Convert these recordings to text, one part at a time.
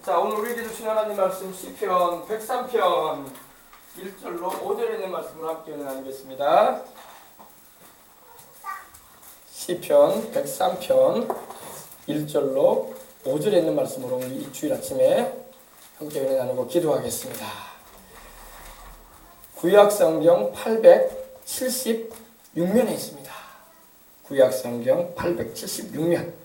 자, 오늘 우리에게 주신 하나님 말씀 시편 103편 1절로 5절에 있는 말씀을 함께 나누겠습니다. 시편 103편 1절로 5절에 있는 말씀으로 오늘 이 주일 아침에 함께 은혜 나누고 기도하겠습니다. 구약성경 876면에 있습니다. 구약성경 876면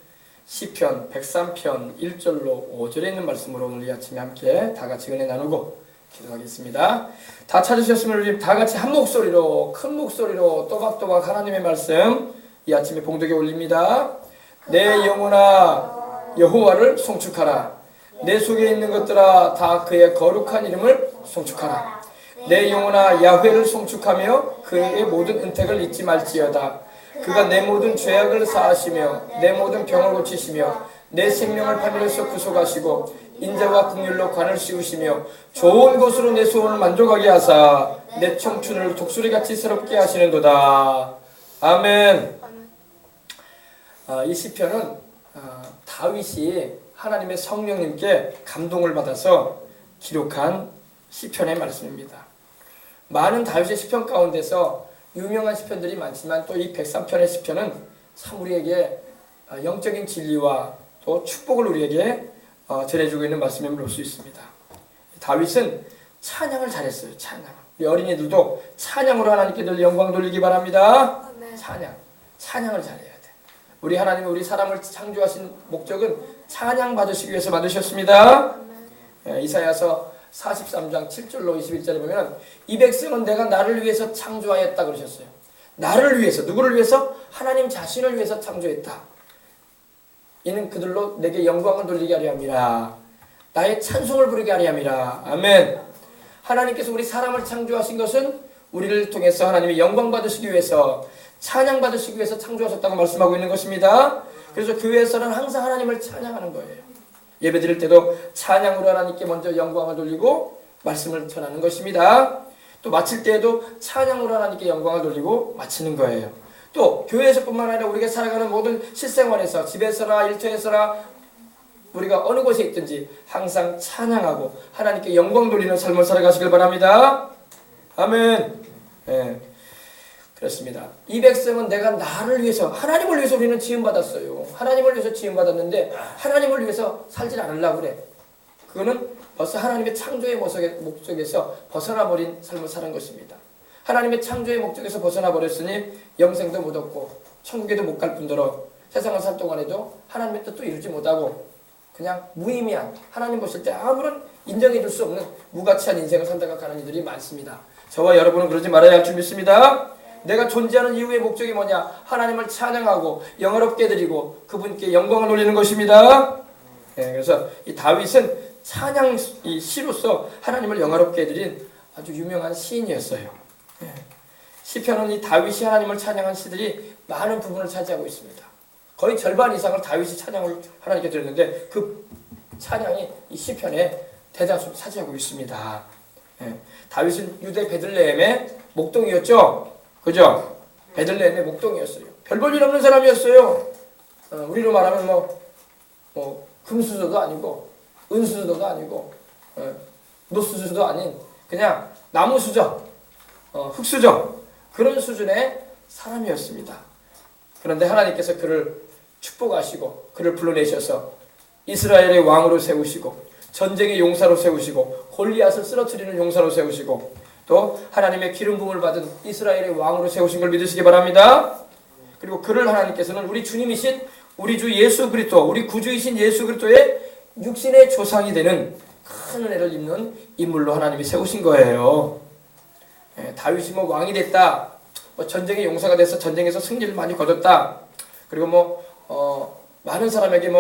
시편 103편 1절로 5절에 있는 말씀으로 오늘 이 아침에 함께 다 같이 은혜 나누고 기도하겠습니다. 다 찾으셨으면 우리 다 같이 한 목소리로 큰 목소리로 또박또박 하나님의 말씀 이 아침에 봉독에 올립니다. 내 영혼아 여호와를 송축하라. 내 속에 있는 것들아 다 그의 거룩한 이름을 송축하라. 내 영혼아 야훼를 송축하며 그의 모든 은택을 잊지 말지어다. 그가 내 모든 죄악을 사하시며 내 모든 병을 고치시며 내 생명을 파멸에서 구속하시고 인자와 긍휼로 관을 씌우시며 좋은 것으로 내 소원을 만족하게 하사 내 청춘을 독수리같이 새롭게 하시는도다. 아멘. 이 시편은 다윗이 하나님의 성령님께 감동을 받아서 기록한 시편의 말씀입니다. 많은 다윗의 시편 가운데서 유명한 시편들이 많지만 또 이 103편의 시편은 참 우리에게 영적인 진리와 또 축복을 우리에게 전해주고 있는 말씀임을 볼 수 있습니다. 다윗은 찬양을 잘했어요. 찬양. 우리 어린이들도 찬양으로 하나님께 늘 영광 돌리기 바랍니다. 찬양을 잘해야 돼. 우리 하나님이 우리 사람을 창조하신 목적은 찬양 받으시기 위해서 만드셨습니다. 이사야서 43장 7절로 21절에 보면 이 백성은 내가 나를 위해서 창조하였다 그러셨어요. 나를 위해서, 누구를 위해서? 하나님 자신을 위해서 창조했다. 이는 그들로 내게 영광을 돌리게 하려 함이라. 나의 찬송을 부르게 하려 함이라. 아멘. 하나님께서 우리 사람을 창조하신 것은 우리를 통해서 하나님의 영광 받으시기 위해서, 찬양 받으시기 위해서 창조하셨다고 말씀하고 있는 것입니다. 그래서 교회에서는 항상 하나님을 찬양하는 거예요. 예배 드릴 때도 찬양으로 하나님께 먼저 영광을 돌리고 말씀을 전하는 것입니다. 또 마칠 때에도 찬양으로 하나님께 영광을 돌리고 마치는 거예요. 또 교회에서뿐만 아니라 우리가 살아가는 모든 실생활에서 집에서나 일터에서나 우리가 어느 곳에 있든지 항상 찬양하고 하나님께 영광 돌리는 삶을 살아가시길 바랍니다. 아멘. 그렇습니다. 이 백성은 내가 나를 위해서, 하나님을 위해서 우리는 지음받았어요. 하나님을 위해서 지음받았는데 하나님을 위해서 살질 않으려고 그래. 그거는 벌써 하나님의 창조의 목적에서 벗어나버린 삶을 사는 것입니다. 하나님의 창조의 목적에서 벗어나버렸으니 영생도 못 얻고 천국에도 못 갈 뿐더러 세상을 살 동안에도 하나님의 뜻도 이루지 못하고 그냥 무의미한, 하나님 보실 때 아무런 인정해 줄 수 없는 무가치한 인생을 살다가 가는 이들이 많습니다. 저와 여러분은 그러지 말아야 할 줄 믿습니다. 내가 존재하는 이유의 목적이 뭐냐? 하나님을 찬양하고 영화롭게 드리고 그분께 영광을 돌리는 것입니다. 그래서 이 다윗은 찬양 이 시로서 하나님을 영화롭게 드린 아주 유명한 시인이었어요. 시편은 이 다윗이 하나님을 찬양한 시들이 많은 부분을 차지하고 있습니다. 거의 절반 이상을 다윗이 찬양을 하나님께 드렸는데 그 찬양이 이 시편의 대다수를 차지하고 있습니다. 다윗은 유대 베들레헴의 목동이었죠. 그죠? 베들레헴의 목동이었어요. 별 볼 일 없는 사람이었어요. 우리로 말하면 금수저도 아니고 은수저도 아니고 노수저도 아닌 그냥 나무수저, 흙수저 그런 수준의 사람이었습니다. 그런데 하나님께서 그를 축복하시고 그를 불러내셔서 이스라엘의 왕으로 세우시고 전쟁의 용사로 세우시고 골리앗을 쓰러뜨리는 용사로 세우시고 또 하나님의 기름 부음을 받은 이스라엘의 왕으로 세우신 걸 믿으시기 바랍니다. 그리고 그를 하나님께서는 우리 주님이신 우리 주 예수 그리스도, 우리 구주이신 예수 그리스도의 육신의 조상이 되는 큰 은혜를 입는 인물로 하나님이 세우신 거예요. 다윗이 왕이 됐다, 전쟁의 용사가 돼서 전쟁에서 승리를 많이 거뒀다, 그리고 많은 사람에게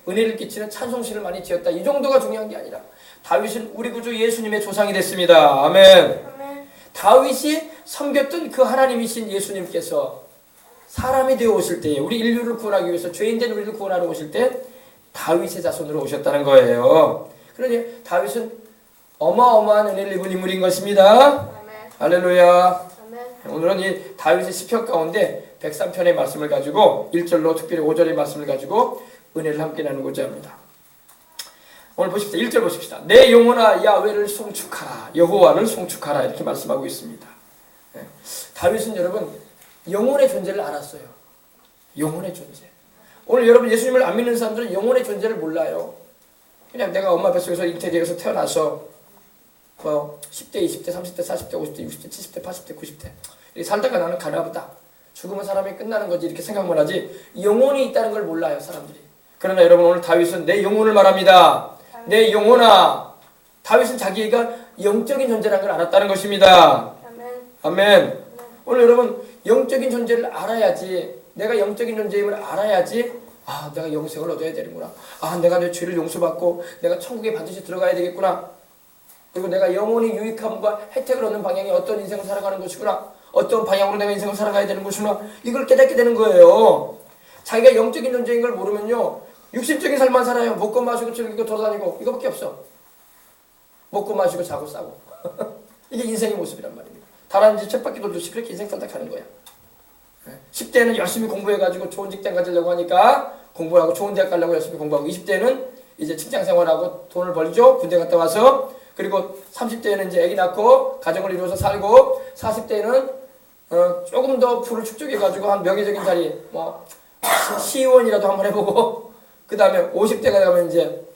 은혜를 끼치는 찬송시를 많이 지었다, 이 정도가 중요한 게 아니라 다윗은 우리 구주 예수님의 조상이 됐습니다. 아멘. 다윗이 섬겼던 그 하나님이신 예수님께서 사람이 되어 오실 때에 우리 인류를 구원하기 위해서 죄인된 우리를 구원하러 오실 때 다윗의 자손으로 오셨다는 거예요. 그러니 다윗은 어마어마한 은혜를 입은 인물인 것입니다. 아멘. 할렐루야. 아멘. 오늘은 이 다윗의 시편 가운데 103편의 말씀을 가지고 1절로 특별히 5절의 말씀을 가지고 은혜를 함께 나누고자 합니다. 오늘 보십시다. 1절 보십시다. 내 영혼아 야훼를 송축하라. 여호와를 송축하라. 이렇게 말씀하고 있습니다. 네. 다윗은 여러분 영혼의 존재를 알았어요. 영혼의 존재. 오늘 여러분 예수님을 안 믿는 사람들은 영혼의 존재를 몰라요. 그냥 내가 엄마 뱃속에서 잉태되어서 태어나서 뭐 10대, 20대, 30대, 40대, 50대, 60대, 70대, 80대, 90대 이렇게 살다가 나는 가나 보다. 죽으면 사람이 끝나는 거지 이렇게 생각만 하지 영혼이 있다는 걸 몰라요 사람들이. 그러나 여러분 오늘 다윗은 내 영혼을 말합니다. 내 영혼아. 다윗은 자기가 영적인 존재라는 걸 알았다는 것입니다. 아멘. 오늘 여러분 영적인 존재를 알아야지, 내가 영적인 존재임을 알아야지 아 내가 영생을 얻어야 되는구나. 아 내가 내 죄를 용서받고 내가 천국에 반드시 들어가야 되겠구나. 그리고 내가 영혼이 유익함과 혜택을 얻는 방향이 어떤 인생을 살아가는 것이구나. 어떤 방향으로 내가 인생을 살아가야 되는 것이구나. 이걸 깨닫게 되는 거예요. 자기가 영적인 존재인 걸 모르면요 육신적인 삶만 살아요. 먹고 마시고 즐기고 돌아다니고 이거밖에 없어. 먹고 마시고 자고 싸고 이게 인생의 모습이란 말입니다. 다람쥐 쳇바퀴 돌듯이 그렇게 인생 살다 가는 거야. 10대는 열심히 공부해가지고 좋은 직장 가지려고 하니까 공부하고 좋은 대학 가려고 열심히 공부하고, 20대는 이제 직장 생활하고 돈을 벌죠. 군대 갔다 와서. 그리고 30대에는 이제 아기 낳고 가정을 이루어서 살고, 40대는 조금 더 부를 축적해가지고 한 명예적인 자리, 뭐 시의원이라도 한번 해보고, 그 다음에 50대가 되면 이제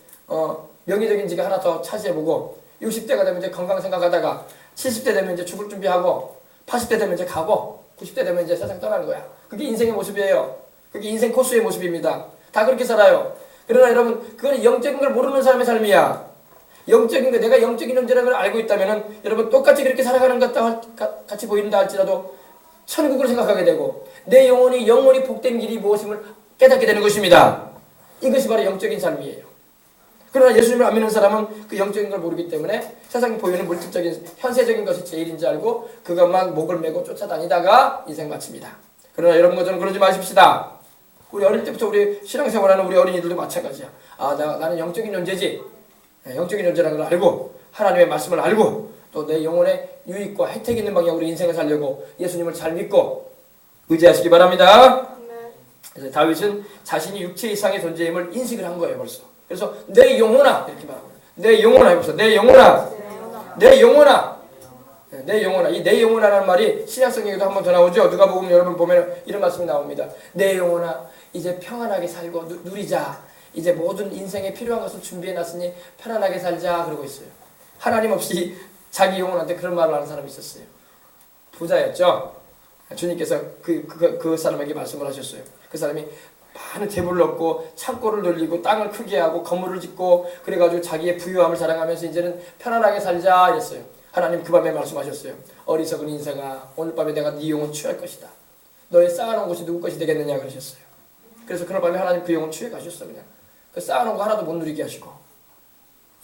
명예적인 직을 하나 더 차지해보고, 60대가 되면 이제 건강 생각하다가 70대 되면 이제 죽을 준비하고, 80대 되면 이제 가고, 90대 되면 이제 세상 떠나는 거야. 그게 인생의 모습이에요. 그게 인생 코스의 모습입니다. 다 그렇게 살아요. 그러나 여러분 그건 영적인 걸 모르는 사람의 삶이야. 영적인 거, 내가 영적인 존재라는 걸 알고 있다면은 여러분 똑같이 그렇게 살아가는 것 같이 보인다 할지라도 천국을 생각하게 되고 내 영혼이 복된 길이 무엇임을 깨닫게 되는 것입니다. 이것이 바로 영적인 삶이에요. 그러나 예수님을 안 믿는 사람은 그 영적인 걸 모르기 때문에 세상에 보이는 물질적인 현세적인 것이 제일인 줄 알고 그것만 목을 메고 쫓아다니다가 인생 마칩니다. 그러나 여러분과 저는 그러지 마십시다. 우리 어릴 때부터 우리 신앙생활하는 우리 어린이들도 마찬가지야. 아, 나는 영적인 존재지. 영적인 존재라는 걸 알고 하나님의 말씀을 알고 또 내 영혼의 유익과 혜택이 있는 방향으로 인생을 살려고 예수님을 잘 믿고 의지하시기 바랍니다. 그래서 다윗은 자신이 육체 이상의 존재임을 인식을 한 거예요 벌써. 그래서 내 영혼아 이렇게 말하고, 내 영혼아 해보세요. 내 영혼아, 내 영혼아, 내 영혼아. 이 내 영혼아라는 말이 신약성경에도 한 번 더 나오죠. 누가복음 여러분 보면 이런 말씀이 나옵니다. 내 영혼아 이제 평안하게 살고 누리자. 이제 모든 인생에 필요한 것을 준비해놨으니 편안하게 살자 그러고 있어요. 하나님 없이 자기 영혼한테 그런 말을 하는 사람이 있었어요. 부자였죠. 주님께서 그 사람에게 말씀을 하셨어요. 그 사람이 많은 재물을 얻고 창고를 돌리고 땅을 크게 하고 건물을 짓고 그래가지고 자기의 부유함을 자랑하면서 이제는 편안하게 살자 이랬어요. 하나님 그 밤에 말씀하셨어요. 어리석은 인생아, 오늘 밤에 내가 네 영혼 취할 것이다. 너의 쌓아놓은 것이 누구 것이 되겠느냐 그러셨어요. 그래서 그날 밤에 하나님 그 영혼 취해 가셨어. 그냥 그 쌓아놓은 거 하나도 못 누리게 하시고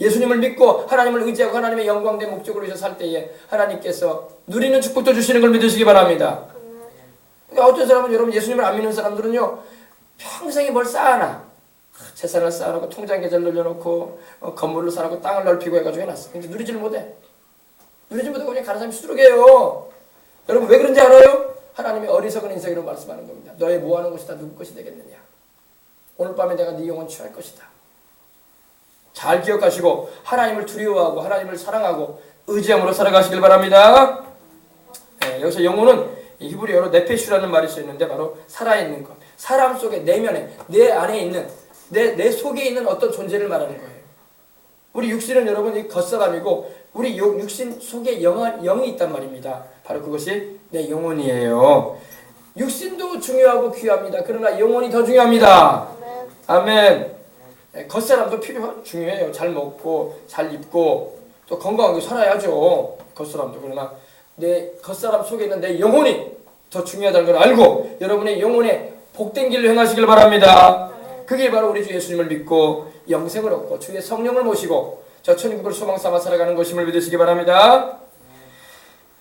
예수님을 믿고 하나님을 의지하고 하나님의 영광된 목적으로 위해서 살 때에 하나님께서 누리는 축복도 주시는 걸 믿으시기 바랍니다. 그러니까 어떤 사람은 여러분 예수님을 안 믿는 사람들은요 평생에 뭘 쌓아놔. 재산을 쌓아놓고 통장 계좌를 늘려놓고 건물을 쌓아놓고 땅을 넓히고 해가지고 해놨어. 근데 누리지를 못해. 누리지 못하고 그냥 가는 사람이 수두룩해요. 여러분 왜 그런지 알아요? 하나님의 어리석은 인생으로 말씀하는 겁니다. 너의 모아놓은 것이 다 누구 것이 되겠느냐. 오늘 밤에 내가 네 영혼 취할 것이다. 잘 기억하시고 하나님을 두려워하고 하나님을 사랑하고 의지함으로 살아가시길 바랍니다. 여기서 영혼은 히브리어로 네페슈라는 말이 쓰였는데 바로 살아있는 것. 사람 속에 내면에 내 안에 있는 내 속에 있는 어떤 존재를 말하는 거예요. 우리 육신은 여러분 이 겉사람이고 우리 육신 속에 영이 있단 말입니다. 바로 그것이 내 영혼이에요. 육신도 중요하고 귀합니다. 그러나 영혼이 더 중요합니다. 아멘. 겉사람도 중요해요. 잘 먹고 잘 입고 또 건강하게 살아야죠. 겉사람도. 그러나 내 겉사람 속에 있는 내 영혼이 더 중요하다는 걸 알고 여러분의 영혼에 복된 길로 행하시길 바랍니다. 그게 바로 우리 주 예수님을 믿고 영생을 얻고 주의 성령을 모시고 저 천국을 소망 삼아 살아가는 것임을 믿으시기 바랍니다.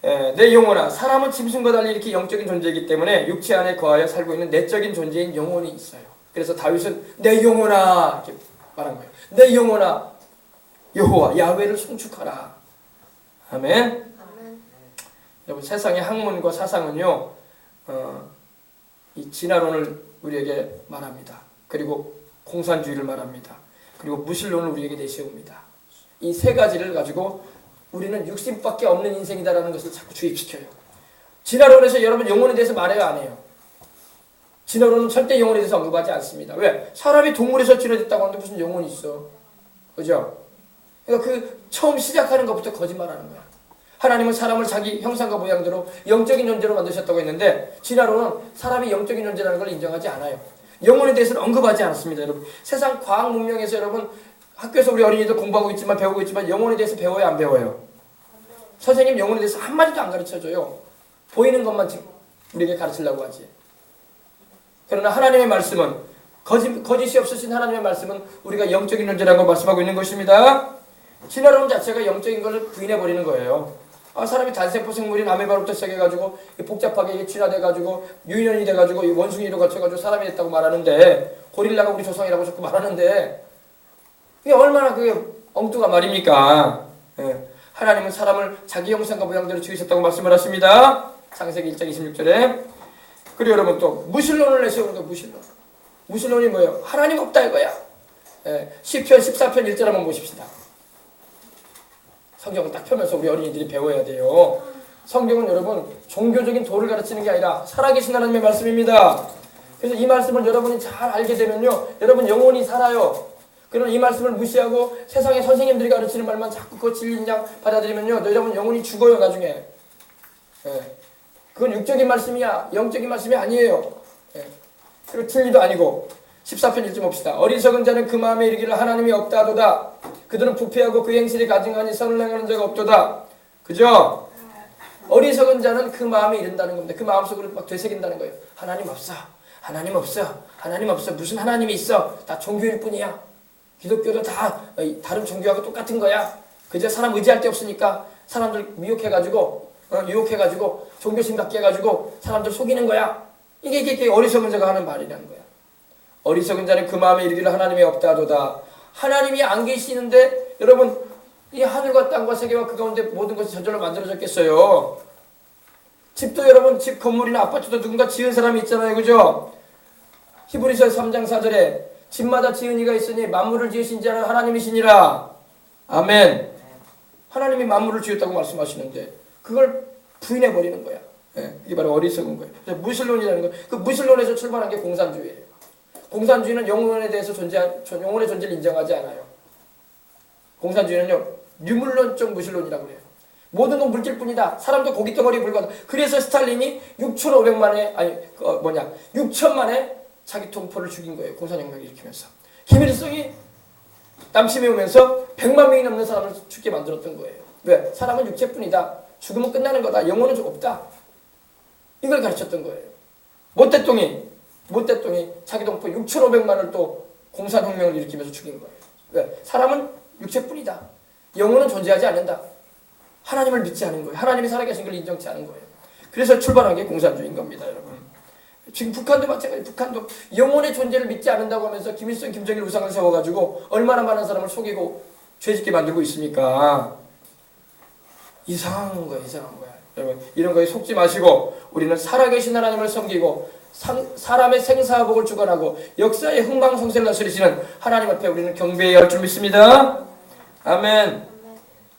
내 영혼아, 사람은 짐승과 달리 이렇게 영적인 존재이기 때문에 육체 안에 거하여 살고 있는 내적인 존재인 영혼이 있어요. 그래서 다윗은 내 영혼아 이렇게 말한 거예요. 내 영혼아 여호와 야훼를 송축하라. 아멘. 여러분 세상의 학문과 사상은요 이 진화론을 우리에게 말합니다. 그리고 공산주의를 말합니다. 그리고 무신론을 우리에게 내세웁니다. 이 세 가지를 가지고 우리는 육신밖에 없는 인생이다라는 것을 자꾸 주입시켜요. 진화론에서 여러분 영혼에 대해서 말해요, 안 해요? 진화론은 절대 영혼에 대해서 언급하지 않습니다. 왜? 사람이 동물에서 진화됐다고 하는데 무슨 영혼이 있어? 그죠? 그러니까 그 처음 시작하는 것부터 거짓말하는 거야. 하나님은 사람을 자기 형상과 모양대로 영적인 존재로 만드셨다고 했는데 진화론은 사람이 영적인 존재라는 걸 인정하지 않아요. 영혼에 대해서는 언급하지 않습니다. 여러분, 세상 과학 문명에서 여러분 학교에서 우리 어린이들 공부하고 있지만 배우고 있지만 영혼에 대해서 배워요, 안 배워요? 선생님 영혼에 대해서 한마디도 안 가르쳐줘요. 보이는 것만 우리에게 가르치려고 하지. 그러나 하나님의 말씀은 거짓이 없으신 하나님의 말씀은 우리가 영적인 존재라고 말씀하고 있는 것입니다. 진화론 자체가 영적인 것을 부인해버리는 거예요. 사람이 단세포 생물인 아메바로부터 시작해가지고 복잡하게 진화돼가지고 유인원이 돼가지고 원숭이로 갖춰가지고 사람이 됐다고 말하는데 고릴라가 우리 조상이라고 자꾸 말하는데 이게 얼마나 그게 엉뚱한 말입니까? 예. 하나님은 사람을 자기 형상과 모양대로 지으셨다고 말씀을 하십니다. 창세기 1장 26절에. 그리고 여러분 또 무신론을 내세우는 거예요. 무신론이 뭐예요? 하나님 없다 이거야. 예. 시편 14편 1절 한번 보십시다. 성경을 딱 펴면서 우리 어린이들이 배워야 돼요. 성경은 여러분 종교적인 도를 가르치는 게 아니라 살아계신 하나님의 말씀입니다. 그래서 이 말씀을 여러분이 잘 알게 되면요, 여러분 영혼이 살아요. 그럼 이 말씀을 무시하고 세상의 선생님들이 가르치는 말만 자꾸 그 진리인 양 받아들이면요, 여러분 영혼이 죽어요 나중에. 예. 그건 육적인 말씀이야, 영적인 말씀이 아니에요. 예. 그리고 진리도 아니고. 14편 1절 봅시다. 어리석은 자는 그 마음에 이르기를 하나님이 없다 하도다. 그들은 부패하고 그 행실이 가증하니 선을 행하는 자가 없도다. 그죠? 어리석은 자는 그 마음에 이른다는 겁니다. 그 마음속으로 막 되새긴다는 거예요. 하나님 없어. 하나님 없어. 하나님 없어. 무슨 하나님이 있어. 다 종교일 뿐이야. 기독교도 다 다른 종교하고 똑같은 거야. 그저 사람 의지할 데 없으니까 사람들 미혹해가지고 유혹해가지고 종교심 갖게 해가지고 사람들 속이는 거야. 이게 어리석은 자가 하는 말이라는 거야. 어리석은 자는 그 마음에 이르기를 하나님이 없다 하도다. 하나님이 안 계시는데 여러분 이 하늘과 땅과 세계와 그 가운데 모든 것이 저절로 만들어졌겠어요? 집도 여러분 집 건물이나 아파트도 누군가 지은 사람이 있잖아요. 그죠? 히브리서 3장 4절에 집마다 지은 이가 있으니 만물을 지으신 자는 하나님이시니라. 아멘. 하나님이 만물을 지었다고 말씀하시는데 그걸 부인해버리는 거야. 예, 이게 바로 어리석은 거예요. 그래서 무신론이라는 거, 그 무신론에서 출발한 게 공산주의예요. 공산주의는 영혼에 대해서 영혼의 존재를 인정하지 않아요. 공산주의는요, 유물론적 무신론이라고 해요. 모든 건 물질뿐이다. 사람도 고깃덩어리에 불과하다. 그래서 스탈린이 6천만에 자기 동포를 죽인 거예요. 공산혁명을 일으키면서. 김일성이 남침해 오면서 100만 명이 넘는 사람을 죽게 만들었던 거예요. 왜? 사람은 육체뿐이다. 죽으면 끝나는 거다. 영혼은 없다. 이걸 가르쳤던 거예요. 모태똥이 자기 동포 6,500만을 또 공산혁명을 일으키면서 죽인 거예요. 왜? 사람은 육체뿐이다. 영혼은 존재하지 않는다. 하나님을 믿지 않은 거예요. 하나님이 살아계신 걸 인정치 않은 거예요. 그래서 출발한 게 공산주의인 겁니다, 여러분. 지금 북한도 마찬가지예요. 북한도 영혼의 존재를 믿지 않는다고 하면서 김일성, 김정일 우상을 세워가지고 얼마나 많은 사람을 속이고 죄짓게 만들고 있습니까? 이상한 거야. 여러분, 이런 거에 속지 마시고 우리는 살아계신 하나님을 섬기고 사람의 생사복을 주관하고 역사의 흥망성쇠를 다스리시는 하나님 앞에 우리는 경배해야 할 줄 믿습니다. 아멘.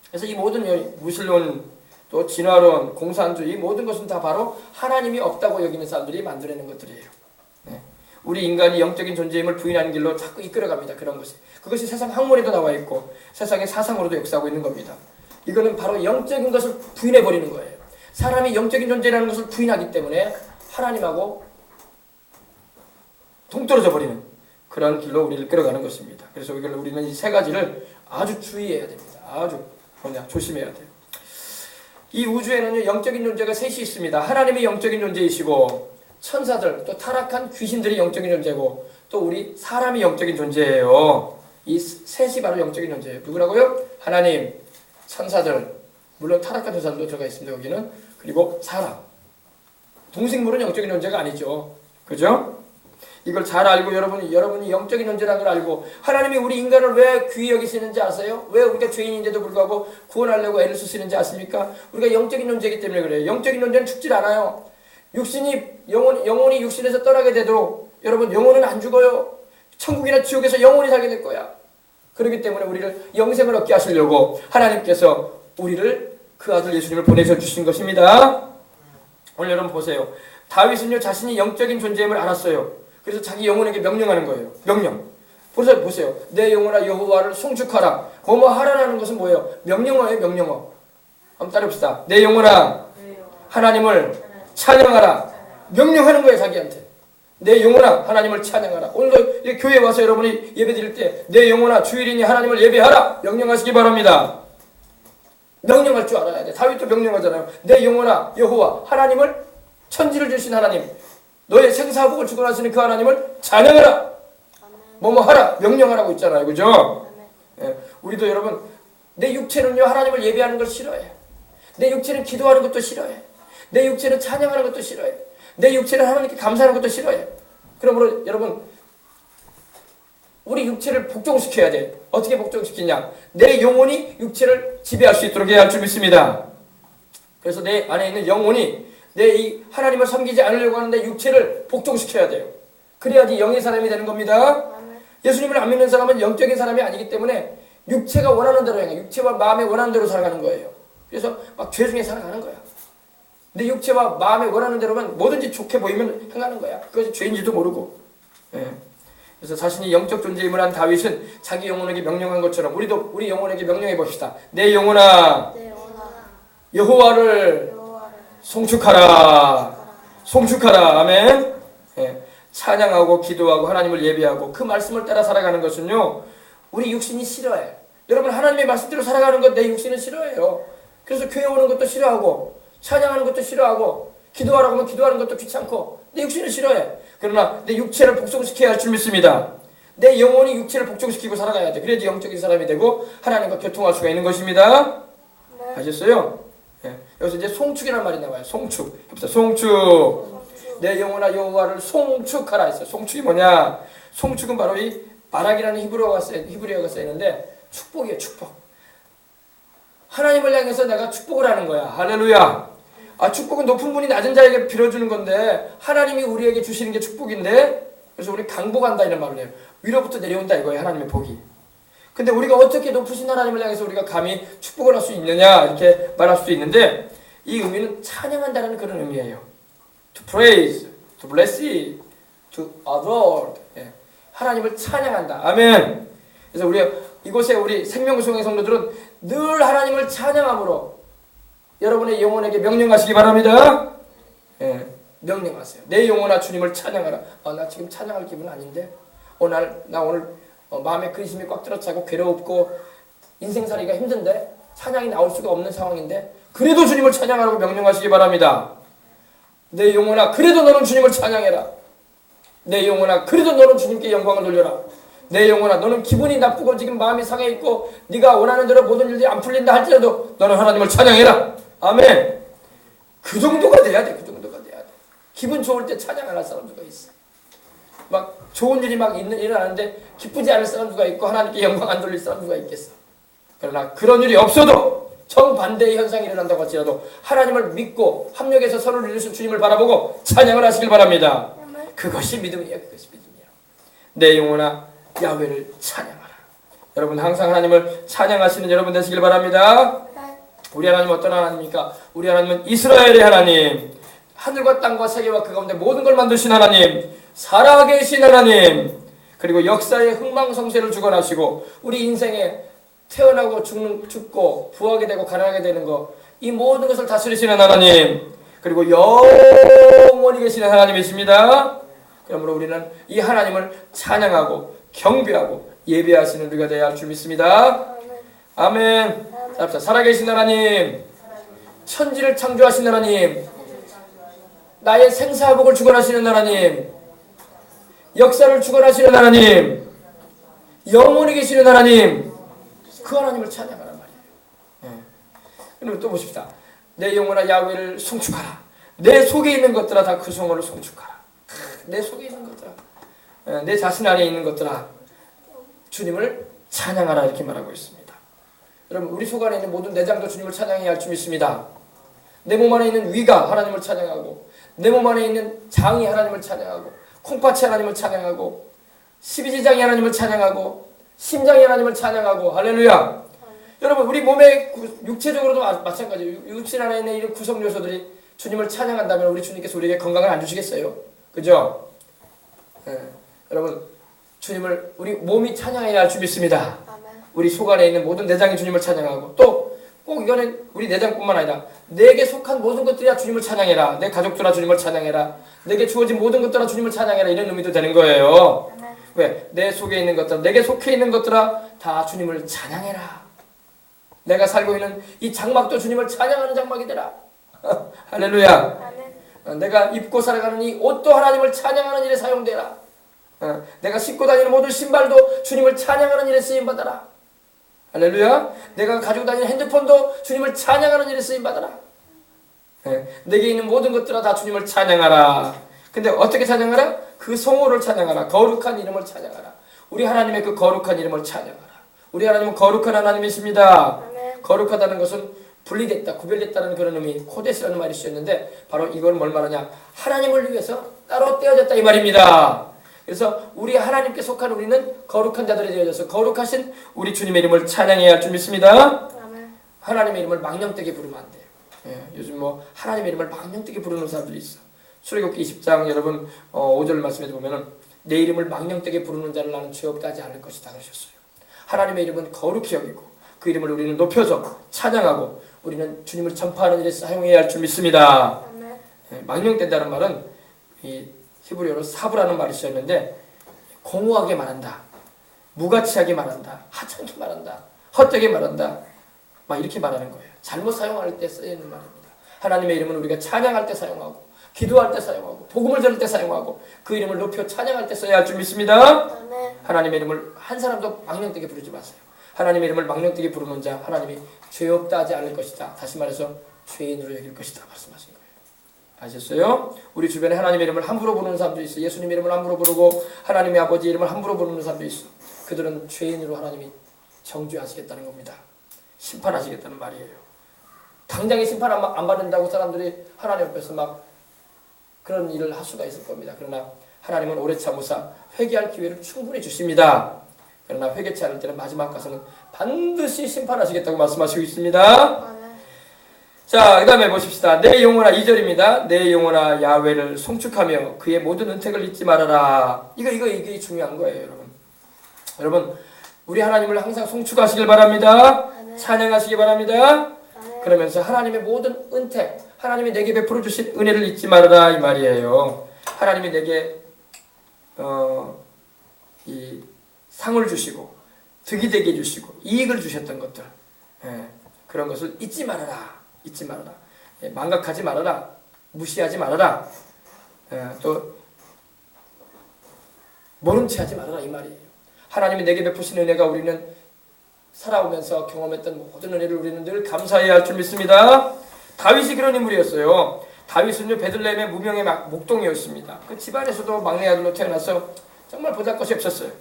그래서 이 모든 무신론, 또 진화론, 공산주의 모든 것은 다 바로 하나님이 없다고 여기는 사람들이 만들어낸 것들이에요. 네. 우리 인간이 영적인 존재임을 부인하는 길로 자꾸 이끌어갑니다. 그런 것이. 그것이 세상 학문에도 나와 있고 세상의 사상으로도 역사하고 있는 겁니다. 이거는 바로 영적인 것을 부인해버리는 거예요. 사람이 영적인 존재라는 것을 부인하기 때문에 하나님하고 동떨어져 버리는 그런 길로 우리를 끌어가는 것입니다. 그래서 우리는 이 세 가지를 아주 주의해야 됩니다. 아주 조심해야 돼요. 이 우주에는요, 영적인 존재가 셋이 있습니다. 하나님이 영적인 존재이시고 천사들, 또 타락한 귀신들이 영적인 존재고 또 우리 사람이 영적인 존재예요. 이 셋이 바로 영적인 존재예요. 누구라고요? 하나님, 천사들, 물론 타락한 천사들도 들어가 있습니다. 여기는. 그리고 사람. 동식물은 영적인 존재가 아니죠. 그죠? 이걸 잘 알고 여러분이 영적인 존재라는 걸 알고 하나님이 우리 인간을 왜 귀히 여기시는지 아세요? 왜 우리가 죄인인데도 불구하고 구원하려고 애를 쓰시는지 아십니까? 우리가 영적인 존재이기 때문에 그래요. 영적인 존재는 죽질 않아요. 영혼이 육신에서 떠나게 돼도 여러분 영혼은 안 죽어요. 천국이나 지옥에서 영원히 살게 될 거야. 그렇기 때문에 우리를 영생을 얻게 하시려고 하나님께서 우리를 그 아들 예수님을 보내셔 주신 것입니다. 오늘 여러분 보세요. 다윗은요 자신이 영적인 존재임을 알았어요. 그래서 자기 영혼에게 명령하는 거예요. 명령. 보세요. 내 영혼아 여호와를 송축하라. 뭐뭐 하라라는 것은 뭐예요? 명령어예요. 명령어. 한번 따라해봅시다. 내 영혼아 하나님을 찬양하라. 명령하는 거예요. 자기한테. 내 영혼아 하나님을 찬양하라. 오늘도 교회에 와서 여러분이 예배 드릴 때 내 영혼아 주일이니 하나님을 예배하라. 명령하시기 바랍니다. 명령할 줄 알아야 돼. 다윗도 명령하잖아요. 내 영혼아 여호와 하나님을 천지를 주신 하나님 너의 생사복을 주관하시는 그 하나님을 찬양하라. 뭐뭐 하라. 명령하라고 있잖아요. 그죠? 예, 우리도 여러분 내 육체는요 하나님을 예배하는 걸 싫어해. 내 육체는 기도하는 것도 싫어해. 내 육체는 찬양하는 것도 싫어해. 내 육체는 하나님께 감사하는 것도 싫어해. 그러므로 여러분 우리 육체를 복종시켜야 돼. 어떻게 복종시키냐? 내 영혼이 육체를 지배할 수 있도록 해야 할 줄 믿습니다. 그래서 내 안에 있는 영혼이 내 이 하나님을 섬기지 않으려고 하는데 육체를 복종시켜야 돼요. 그래야지 영의 사람이 되는 겁니다. 예수님을 안 믿는 사람은 영적인 사람이 아니기 때문에 육체가 원하는 대로 행해. 육체와 마음이 원하는 대로 살아가는 거예요. 그래서 막 죄 중에 살아가는 거야. 내 육체와 마음이 원하는 대로만 뭐든지 좋게 보이면 행하는 거야. 그것이 죄인지도 모르고. 예. 그래서 자신이 영적 존재임을 한 다윗은 자기 영혼에게 명령한 것처럼 우리도 우리 영혼에게 명령해 봅시다. 내 영혼아 여호와를 송축하라. 송축하라. 아멘. 예. 찬양하고 기도하고 하나님을 예배하고 그 말씀을 따라 살아가는 것은요 우리 육신이 싫어해. 여러분 하나님의 말씀대로 살아가는 것 내 육신은 싫어해요. 그래서 교회 오는 것도 싫어하고 찬양하는 것도 싫어하고 기도하라고 하면 기도하는 것도 귀찮고 내 육신은 싫어해. 그러나 내 육체를 복종시켜야 할 줄 믿습니다. 내 영혼이 육체를 복종시키고 살아가야 돼. 그래야지 영적인 사람이 되고 하나님과 교통할 수가 있는 것입니다. 네. 아셨어요? 네. 여기서 이제 송축이라는 말이 나와요. 송축. 해봅시다. 송축. 내 영혼아 여호와를 송축하라 했어요. 송축이 뭐냐? 송축은 바로 이 바락이라는 히브리어가 쓰이는데 축복이에요. 축복. 하나님을 향해서 내가 축복을 하는 거야. 할렐루야. 축복은 높은 분이 낮은 자에게 빌어주는 건데 하나님이 우리에게 주시는 게 축복인데 그래서 우리 강복한다 이런 말을 해요. 위로부터 내려온다 이거예요. 하나님의 복이. 근데 우리가 어떻게 높으신 하나님을 향해서 우리가 감히 축복을 할 수 있느냐 이렇게 말할 수도 있는데 이 의미는 찬양한다는 그런 의미예요. To praise, to bless, to adore. 예. 하나님을 찬양한다. 아멘. 그래서 이곳에 우리 생명수용의 성도들은 늘 하나님을 찬양함으로 여러분의 영혼에게 명령하시기 바랍니다. 예, 명령하세요. 내 영혼아 주님을 찬양하라. 나 지금 찬양할 기분 아닌데 나 오늘 마음에 근심이 꽉 들어차고 괴롭고 인생살이가 힘든데 찬양이 나올 수가 없는 상황인데 그래도 주님을 찬양하라고 명령하시기 바랍니다. 내 영혼아 그래도 너는 주님을 찬양해라. 내 영혼아 그래도 너는 주님께 영광을 돌려라. 내 영혼아 너는 기분이 나쁘고 지금 마음이 상해 있고 네가 원하는 대로 모든 일들이 안 풀린다 할지라도 너는 하나님을 찬양해라. 아멘. 그 정도가 돼야 돼. 그 정도가 돼야 돼. 기분 좋을 때 찬양 안 할 사람 누가 있어? 막 좋은 일이 막 일어나는데 기쁘지 않을 사람 누가 있고 하나님께 영광 안 돌릴 사람 누가 있겠어? 그러나 그런 일이 없어도 정반대의 현상이 일어난다고 할지라도 하나님을 믿고 합력해서 서로를 이루신 주님을 바라보고 찬양을 하시길 바랍니다. 그것이 믿음이야. 그것이 믿음이야. 내 영혼아 야훼를 찬양하라. 여러분 항상 하나님을 찬양하시는 여러분 되시길 바랍니다. 우리 하나님 어떤 하나님입니까? 우리 하나님은 이스라엘의 하나님, 하늘과 땅과 세계와 그 가운데 모든 걸 만드신 하나님, 살아계신 하나님, 그리고 역사의 흥망성쇠를 주관하시고 우리 인생에 태어나고 죽고 부하게 되고 가난하게 되는 것, 이 모든 것을 다스리시는 하나님, 그리고 영원히 계시는 하나님이십니다. 그러므로 우리는 이 하나님을 찬양하고 경배하고 예배하시는 우리가 되어야 할 줄 믿습니다. 아멘. 자, 살아계신 하나님, 천지를 창조하신 하나님, 나의 생사복을 주관하시는 하나님, 역사를 주관하시는 하나님, 영원히 계시는 하나님, 그 하나님을 찬양하란 말이에요. 그럼 또 보십시다. 내 영혼아 야훼를 송축하라. 내 속에 있는 것들아 다 그 성호를 송축하라. 내 속에 있는 것들아, 내 자신 안에 있는 것들아 주님을 찬양하라 이렇게 말하고 있습니다. 여러분 우리 속 안에 있는 모든 내장도 주님을 찬양해야 할 줄 믿습니다. 내 몸 안에 있는 위가 하나님을 찬양하고 내 몸 안에 있는 장이 하나님을 찬양하고 콩팥이 하나님을 찬양하고 십이지장이 하나님을 찬양하고 심장이 하나님을 찬양하고 할렐루야. 여러분 우리 몸의 육체적으로도 마찬가지예요. 육신 안에 있는 이런 구성 요소들이 주님을 찬양한다면 우리 주님께서 우리에게 건강을 안 주시겠어요? 그죠? 예. 여러분 주님을 우리 몸이 찬양해야 할 줄 믿습니다. 우리 속 안에 있는 모든 내장이 주님을 찬양하고 또 꼭 이거는 우리 내장뿐만 아니라 내게 속한 모든 것들이야 주님을 찬양해라. 내 가족들아 주님을 찬양해라. 내게 주어진 모든 것들아 주님을 찬양해라. 이런 의미도 되는 거예요. 왜? 내 속에 있는 것들, 내게 속해 있는 것들아 다 주님을 찬양해라. 내가 살고 있는 이 장막도 주님을 찬양하는 장막이 되라. 할렐루야. 내가 입고 살아가는 이 옷도 하나님을 찬양하는 일에 사용되라. 내가 신고 다니는 모든 신발도 주님을 찬양하는 일에 쓰임받아라. 할렐루야. 내가 가지고 다니는 핸드폰도 주님을 찬양하는 일에 쓰임받아라. 내게 있는 모든 것들아 다 주님을 찬양하라. 근데 어떻게 찬양하라? 그 성호를 찬양하라. 거룩한 이름을 찬양하라. 우리 하나님의 그 거룩한 이름을 찬양하라. 우리 하나님은 거룩한 하나님이십니다. 거룩하다는 것은 분리됐다, 구별됐다는 그런 의미, 코데스라는 말이 쓰였는데 바로 이걸 뭘 말하냐? 하나님을 위해서 따로 떼어졌다 이 말입니다. 그래서 우리 하나님께 속한 우리는 거룩한 자들이 되어져서 거룩하신 우리 주님의 이름을 찬양해야 할 줄 믿습니다. 하나님의 이름을 망령되게 부르면 안 돼요. 요즘 뭐 하나님의 이름을 망령되게 부르는 사람들이 있어. 출애굽기 20장 여러분 5절 말씀에 보면은 내 이름을 망령되게 부르는 자를 나는 죄 없다 하지 않을 것이다 그러셨어요. 하나님의 이름은 거룩히 여기고 그 이름을 우리는 높여서 찬양하고 우리는 주님을 전파하는 일에 사용해야 할 줄 믿습니다. 망령된다는 말은 이 히브리어로 사부라는 말이 쓰였는데 공허하게 말한다, 무가치하게 말한다, 하찮게 말한다, 헛되게 말한다, 막 이렇게 말하는 거예요. 잘못 사용할 때 쓰이는 말입니다. 하나님의 이름은 우리가 찬양할 때 사용하고 기도할 때 사용하고 복음을 전할 때 사용하고 그 이름을 높여 찬양할 때 써야 할 줄 믿습니다. 하나님의 이름을 한 사람도 망령되게 부르지 마세요. 하나님의 이름을 망령되게 부르는 자 하나님이 죄 없다 하지 않을 것이다. 다시 말해서 죄인으로 여길 것이다 말씀하신 거예요. 아셨어요? 우리 주변에 하나님의 이름을 함부로 부르는 사람도 있어. 예수님의 이름을 함부로 부르고 하나님의 아버지 이름을 함부로 부르는 사람도 있어. 그들은 죄인으로 하나님이 정죄하시겠다는 겁니다. 심판하시겠다는 말이에요. 당장에 심판 안 받는다고 사람들이 하나님 앞에서 막 그런 일을 할 수가 있을 겁니다. 그러나 하나님은 오래 참으사 회개할 기회를 충분히 주십니다. 그러나 회개치 않을 때는 마지막 가서는 반드시 심판하시겠다고 말씀하시고 있습니다. 자, 그 다음에 보십시다. 내 영혼아 2절입니다. 내 영혼아 야훼를 송축하며 그의 모든 은택을 잊지 말아라. 이게 중요한 거예요, 여러분. 여러분, 우리 하나님을 항상 송축하시길 바랍니다. 찬양하시기 바랍니다. 그러면서 하나님의 모든 은택, 하나님이 내게 베풀어 주신 은혜를 잊지 말아라 이 말이에요. 하나님이 내게 이 상을 주시고 득이 되게 해주시고 이익을 주셨던 것들, 그런 것을 잊지 말아라. 잊지 말아라. 망각하지 말아라. 무시하지 말아라. 또 모른 체 하지 말아라 이 말이에요. 하나님이 내게 베푸신 은혜가 우리는 살아오면서 경험했던 모든 은혜를 우리는 늘 감사해야 할 줄 믿습니다. 다윗이 그런 인물이었어요. 다윗은요 베들레헴의 무명의 목동이었습니다. 그 집안에서도 막내 아들로 태어나서 정말 보잘것이 없었어요.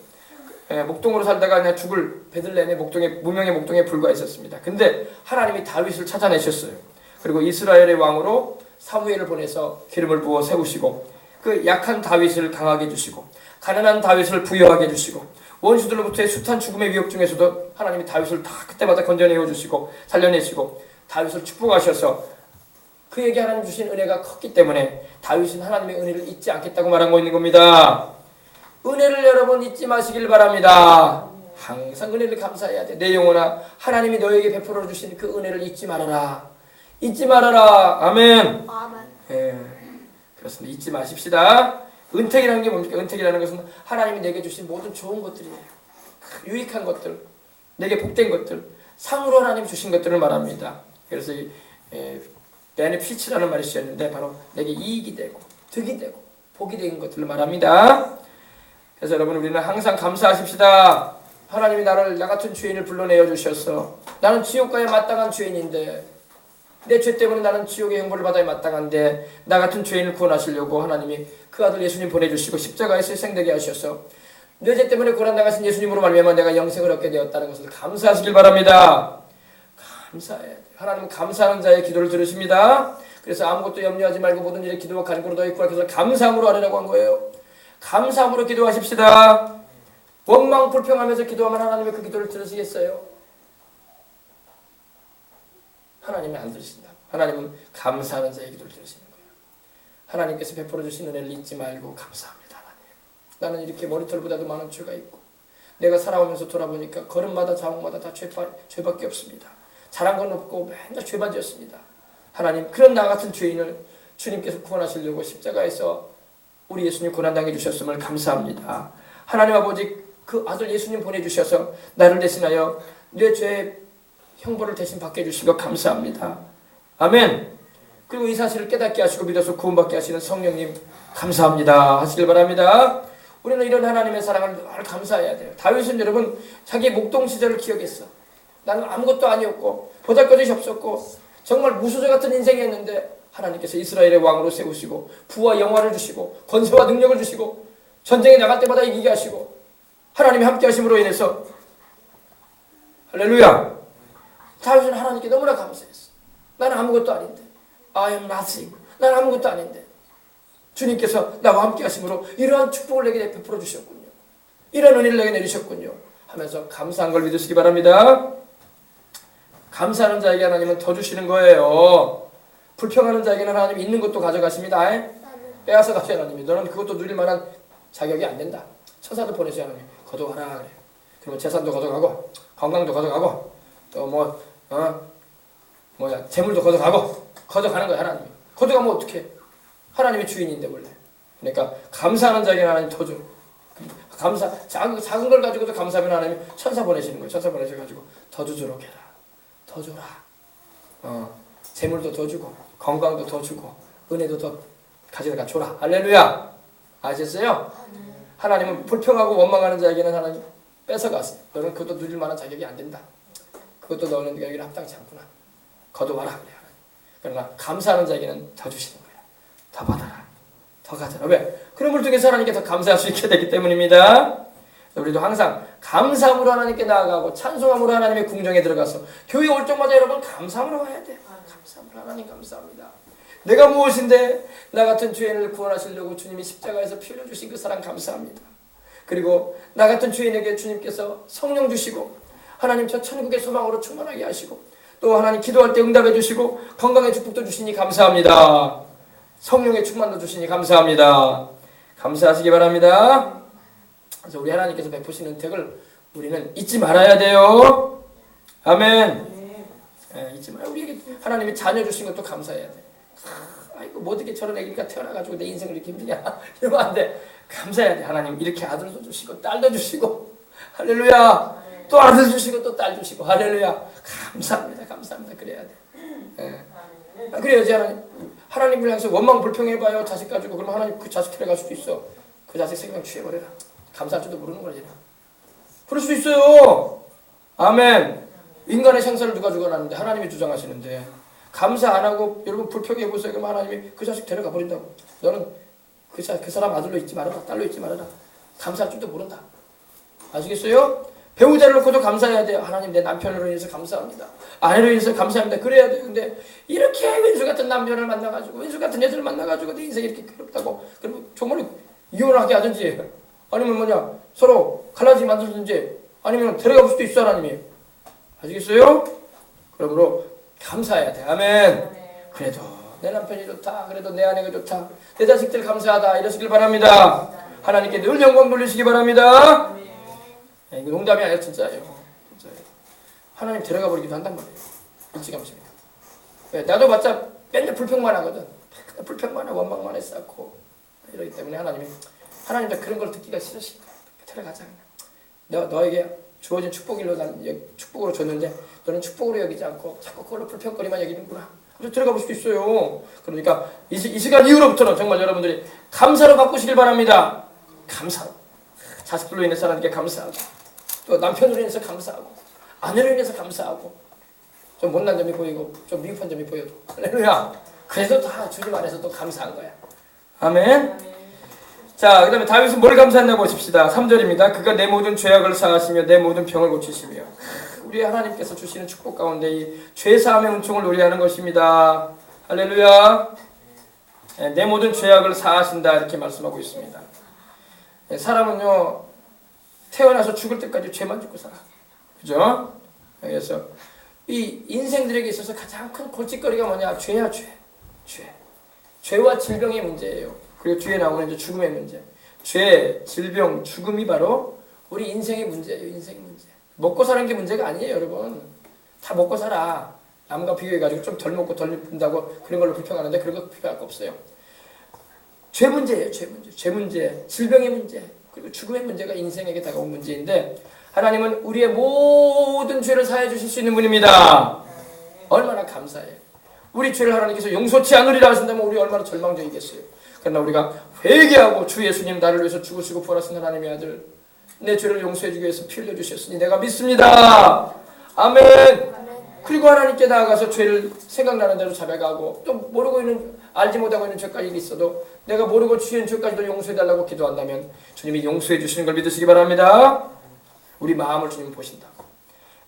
목동으로 살다가 그냥 죽을 베들레헴의 무명의 목동에 불과했었습니다. 근데 하나님이 다윗을 찾아내셨어요. 그리고 이스라엘의 왕으로 사무엘을 보내서 기름을 부어 세우시고 그 약한 다윗을 강하게 해주시고 가난한 다윗을 부유하게 해주시고 원수들로부터의 숱한 죽음의 위협 중에서도 하나님이 다윗을 다 그때마다 건져내어 주시고 살려내시고 다윗을 축복하셔서 그에게 하나님 주신 은혜가 컸기 때문에 다윗은 하나님의 은혜를 잊지 않겠다고 말하고 있는 겁니다. 은혜를 여러분 잊지 마시길 바랍니다. 항상 은혜를 감사해야 돼. 내 영혼아 하나님이 너에게 베풀어 주신 그 은혜를 잊지 말아라. 잊지 말아라. 아멘. 그렇습니다. 잊지 마십시다. 은택이라는 게 뭡니까? 은택이라는 것은 하나님이 내게 주신 모든 좋은 것들이에요. 유익한 것들, 내게 복된 것들, 상으로 하나님 주신 것들을 말합니다. 그래서 이 베네피츠라는 말이 쓰였는데 바로 내게 이익이 되고 득이 되고 복이 되는 것들을 말합니다. 그래서 여러분 우리는 항상 감사하십시다. 하나님이 나 같은 죄인을 불러내어 주셔서 나는 지옥가에 마땅한 죄인인데 내 죄 때문에 나는 지옥의 형벌을 받아야 마땅한데 나 같은 죄인을 구원하시려고 하나님이 그 아들 예수님 보내주시고 십자가에서 희생되게 하셔서 내 죄 때문에 고난당하신 예수님으로 말미암아 내가 영생을 얻게 되었다는 것을 감사하시길 바랍니다. 감사해. 하나님은 감사하는 자의 기도를 들으십니다. 그래서 아무것도 염려하지 말고 모든 일에 기도와 간구로 너희 구하셔서 감사함으로 하려고 한 거예요. 감사함으로 기도하십시다. 원망 불평하면서 기도하면 하나님의 그 기도를 들으시겠어요? 하나님은 안 들으신다. 하나님은 감사하는 자의 기도를 들으시는 거예요. 하나님께서 베풀어 주신 은혜를 잊지 말고 감사합니다. 하나님. 나는 이렇게 머리털보다도 많은 죄가 있고 내가 살아오면서 돌아보니까 걸음마다 자국마다 다 죄밖에 없습니다. 잘한 건 없고 맨날 죄만 지었습니다. 하나님, 그런 나 같은 죄인을 주님께서 구원하시려고 십자가에서 우리 예수님 고난당해 주셨음을 감사합니다. 하나님 아버지, 그 아들 예수님 보내주셔서 나를 대신하여 내 죄의 형벌을 대신 받게 해주시고 감사합니다. 아멘. 그리고 이 사실을 깨닫게 하시고 믿어서 구원받게 하시는 성령님 감사합니다 하시길 바랍니다. 우리는 이런 하나님의 사랑을 늘 감사해야 돼요. 다윗은 여러분 자기의 목동 시절을 기억했어. 나는 아무것도 아니었고 보잘것이 없었고 정말 무소자 같은 인생이었는데 하나님께서 이스라엘의 왕으로 세우시고 부와 영화를 주시고 권세와 능력을 주시고 전쟁에 나갈 때마다 이기게 하시고 하나님이 함께 하심으로 인해서 할렐루야, 다윗은 하나님께 너무나 감사했어. 나는 아무것도 아닌데, I am nothing. 나는 아무것도 아닌데 주님께서 나와 함께 하심으로 이러한 축복을 내게 베풀어 주셨군요. 이런 은혜를 내게 내리셨군요 하면서 감사한 걸 믿으시기 바랍니다. 감사하는 자에게 하나님은 더 주시는 거예요. 불평하는 자에게는 하나님이 있는 것도 가져가십니다. 빼앗아 가셔야 하나님이. 너는 그것도 누릴 만한 자격이 안 된다. 천사도 보내셔야 하나님. 거둬가라 그래. 그리고 재산도 가져가고 건강도 가져가고 또 재물도 가져가는 거야 하나님이. 거둬가면 어떡해. 하나님의 주인인데 원래. 그러니까 감사하는 자에게는 하나님 더 줘. 작은 걸 가지고도 감사하면 하나님이 천사 보내시는 거예요. 천사 보내셔가지고 더 주도록 해라. 더 줘라. 재물도 더 주고 건강도 더 주고 은혜도 더 가져가 줘라. 할렐루야. 아셨어요? 하나님은 불평하고 원망하는 자에게는 하나님 뺏어갔어요. 너는 그것도 누릴 만한 자격이 안 된다. 그것도 너는 여기는 합당치 않구나. 거둬와라. 그래. 그러나 감사하는 자에게는 더 주시는 거야. 더 받아라. 더 가져라. 왜? 그런 걸 통해서 하나님께 더 감사할 수 있게 되기 때문입니다. 우리도 항상 감사함으로 하나님께 나아가고 찬송함으로 하나님의 궁정에 들어가서 교회 올 때마다 여러분 감사함으로 와야 돼. 감사함으로 하나님 감사합니다. 내가 무엇인데 나 같은 죄인을 구원하시려고 주님이 십자가에서 피 흘려주신 그 사랑 감사합니다. 그리고 나 같은 죄인에게 주님께서 성령 주시고 하나님 저 천국의 소망으로 충만하게 하시고 또 하나님 기도할 때 응답해 주시고 건강의 축복도 주시니 감사합니다. 성령의 충만도 주시니 감사합니다. 감사하시기 바랍니다. 그래서 우리 하나님께서 베푸시는 은택을 우리는 잊지 말아야 돼요. 아멘. 잊지 말아요. 우리에게 하나님이 자녀 주신 것도 감사해야 돼. 아이고 뭐 어떻게 저런 애기가 태어나가지고 내 인생을 이렇게 힘드냐 이러면 안 돼. 감사해야 돼. 하나님 이렇게 아들도 주시고 딸도 주시고 할렐루야. 또 아들 주시고 또 딸 주시고 할렐루야. 감사합니다. 감사합니다. 그래야 돼. 그래야지 하나님을 향해서 원망 불평해봐요. 자식 가지고. 그러면 하나님 그 자식 데려갈 수도 있어. 그 자식 생명 취해버려라. 감사할 줄도 모르는 거지. 그럴 수도 있어요. 아멘. 인간의 생사를 누가 주관하는데 하나님이 주장하시는데 감사 안 하고 여러분 불평해보세요. 그러면 하나님이 그 자식 데려가 버린다고. 너는 그 사람 아들로 있지 말아라. 딸로 있지 말아라. 감사할 줄도 모른다. 아시겠어요? 배우자를 놓고도 감사해야 돼요. 하나님 내 남편으로 인해서 감사합니다. 아내로 인해서 감사합니다. 그래야 돼요. 근데 이렇게 왼수 같은 남편을 만나가지고 왼수 같은 여자를 만나가지고 내 인생이 이렇게 괴롭다고 그러면 정말 이혼을 하게 하든지 아니면 서로 갈라지게 만들든지 아니면 데려갈 수도 있어 하나님이. 아시겠어요? 그러므로 감사해야 돼. 아멘. 그래도 내 남편이 좋다. 그래도 내 아내가 좋다. 내 자식들 감사하다. 이러시길 바랍니다. 하나님께 늘 영광 돌리시기 바랍니다. 이거 농담이 아니라 진짜예요. 하나님 데려가 버리기도 한단 말이에요. 일찌감치입니다. 나도 맞자 맨날 불평만 하거든. 불평만 하고 원망만 했었고 이러기 때문에 하나님도 그런 걸 듣기가 싫으시니까 데려가자. 너에게 주어진 축복으로 줬는데 너는 축복으로 여기지 않고 자꾸 그걸로 불평거리만 여기는구나. 그래서 들어가 볼 수도 있어요. 그러니까 이 시간 이후로부터는 정말 여러분들이 감사로 바꾸시길 바랍니다. 감사로. 자식들로 인해서 하나님께 감사하고 또 남편으로 인해서 감사하고 아내로 인해서 감사하고 좀 못난 점이 보이고 좀 미흡한 점이 보여도 할렐루야. 그래도 다 주님 안에서 또 감사한 거야. 아멘. 자, 그 다음에 다윗은 뭘 감사했나 보십시다. 3절입니다. 그가 내 모든 죄악을 사하시며 내 모든 병을 고치시며. 우리 하나님께서 주시는 축복 가운데 이 죄사함의 은총을 노래하는 것입니다. 할렐루야. 내 모든 죄악을 사하신다 이렇게 말씀하고 있습니다. 사람은요 태어나서 죽을 때까지 죄만 짓고 살아. 그죠? 그래서 이 인생들에게 있어서 가장 큰 골칫거리가 뭐냐? 죄야, 죄. 죄. 죄와 질병의 문제예요. 그리고 뒤에 나오는 이제 죽음의 문제. 죄, 질병, 죽음이 바로 우리 인생의 문제예요. 인생의 문제. 먹고 사는 게 문제가 아니에요, 여러분. 다 먹고 살아. 남과 비교해가지고 좀 덜 먹고 덜 푼다고 그런 걸로 불평하는데 그런 거 필요할 거 없어요. 죄 문제예요, 죄 문제. 죄 문제, 질병의 문제, 그리고 죽음의 문제가 인생에게 다가온 문제인데 하나님은 우리의 모든 죄를 사해 주실 수 있는 분입니다. 얼마나 감사해. 우리 죄를 하나님께서 용서치 않으리라 하신다면 우리 얼마나 절망적이겠어요. 그러나 우리가 회개하고 주 예수님 나를 위해서 죽으시고 부활하신 하나님의 아들 내 죄를 용서해 주기 위해서 피 흘려 주셨으니 내가 믿습니다. 아멘. 그리고 하나님께 나아가서 죄를 생각나는 대로 자백하고 또 모르고 있는 알지 못하고 있는 죄까지 있어도 내가 모르고 지은 죄까지도 용서해달라고 기도한다면 주님이 용서해 주시는 걸 믿으시기 바랍니다. 우리 마음을 주님 보신다.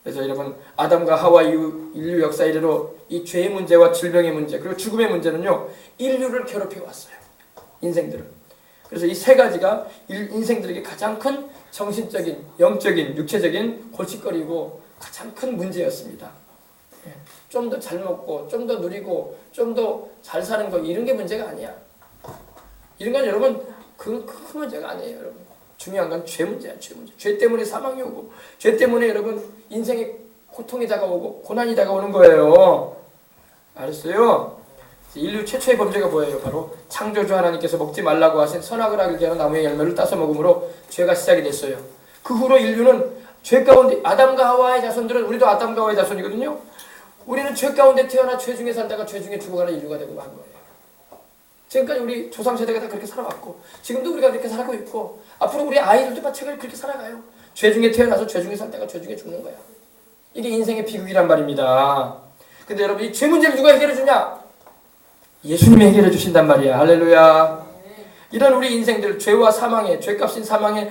그래서 여러분 아담과 하와 이후 인류 역사 이래로 이 죄의 문제와 질병의 문제 그리고 죽음의 문제는요 인류를 괴롭혀 왔어요. 인생들을. 그래서 이 세 가지가 인생들에게 가장 큰 정신적인, 영적인, 육체적인 골칫거리고 가장 큰 문제였습니다. 좀 더 잘 먹고 좀 더 누리고 좀 더 잘 사는 거 이런 게 문제가 아니야. 이런 건 여러분 큰 문제가 아니에요. 여러분 중요한 건 죄 문제야. 죄 문제. 죄 때문에 사망이 오고 죄 때문에 여러분 인생에 고통이 다가오고 고난이 다가오는 거예요. 알았어요? 인류 최초의 범죄가 뭐예요? 바로 창조주 하나님께서 먹지 말라고 하신 선악을 알게 하는 나무의 열매를 따서 먹음으로 죄가 시작이 됐어요. 그 후로 인류는 죄 가운데 아담과 하와의 자손들은 우리도 아담과 하와의 자손이거든요. 우리는 죄 가운데 태어나 죄 중에 살다가 죄 중에 죽어가는 인류가 되고 한 거예요. 지금까지 우리 조상 세대가 다 그렇게 살아왔고 지금도 우리가 그렇게 살고 있고 앞으로 우리 아이들도 마찬가지로 그렇게 살아가요. 죄 중에 태어나서 죄 중에 살다가 죄 중에 죽는 거야. 이게 인생의 비극이란 말입니다. 근데 여러분 이 죄 문제를 누가 해결해 주냐? 예수님이 해결해 주신단 말이야. 할렐루야. 이런 우리 인생들 죄와 사망에 죄값인 사망에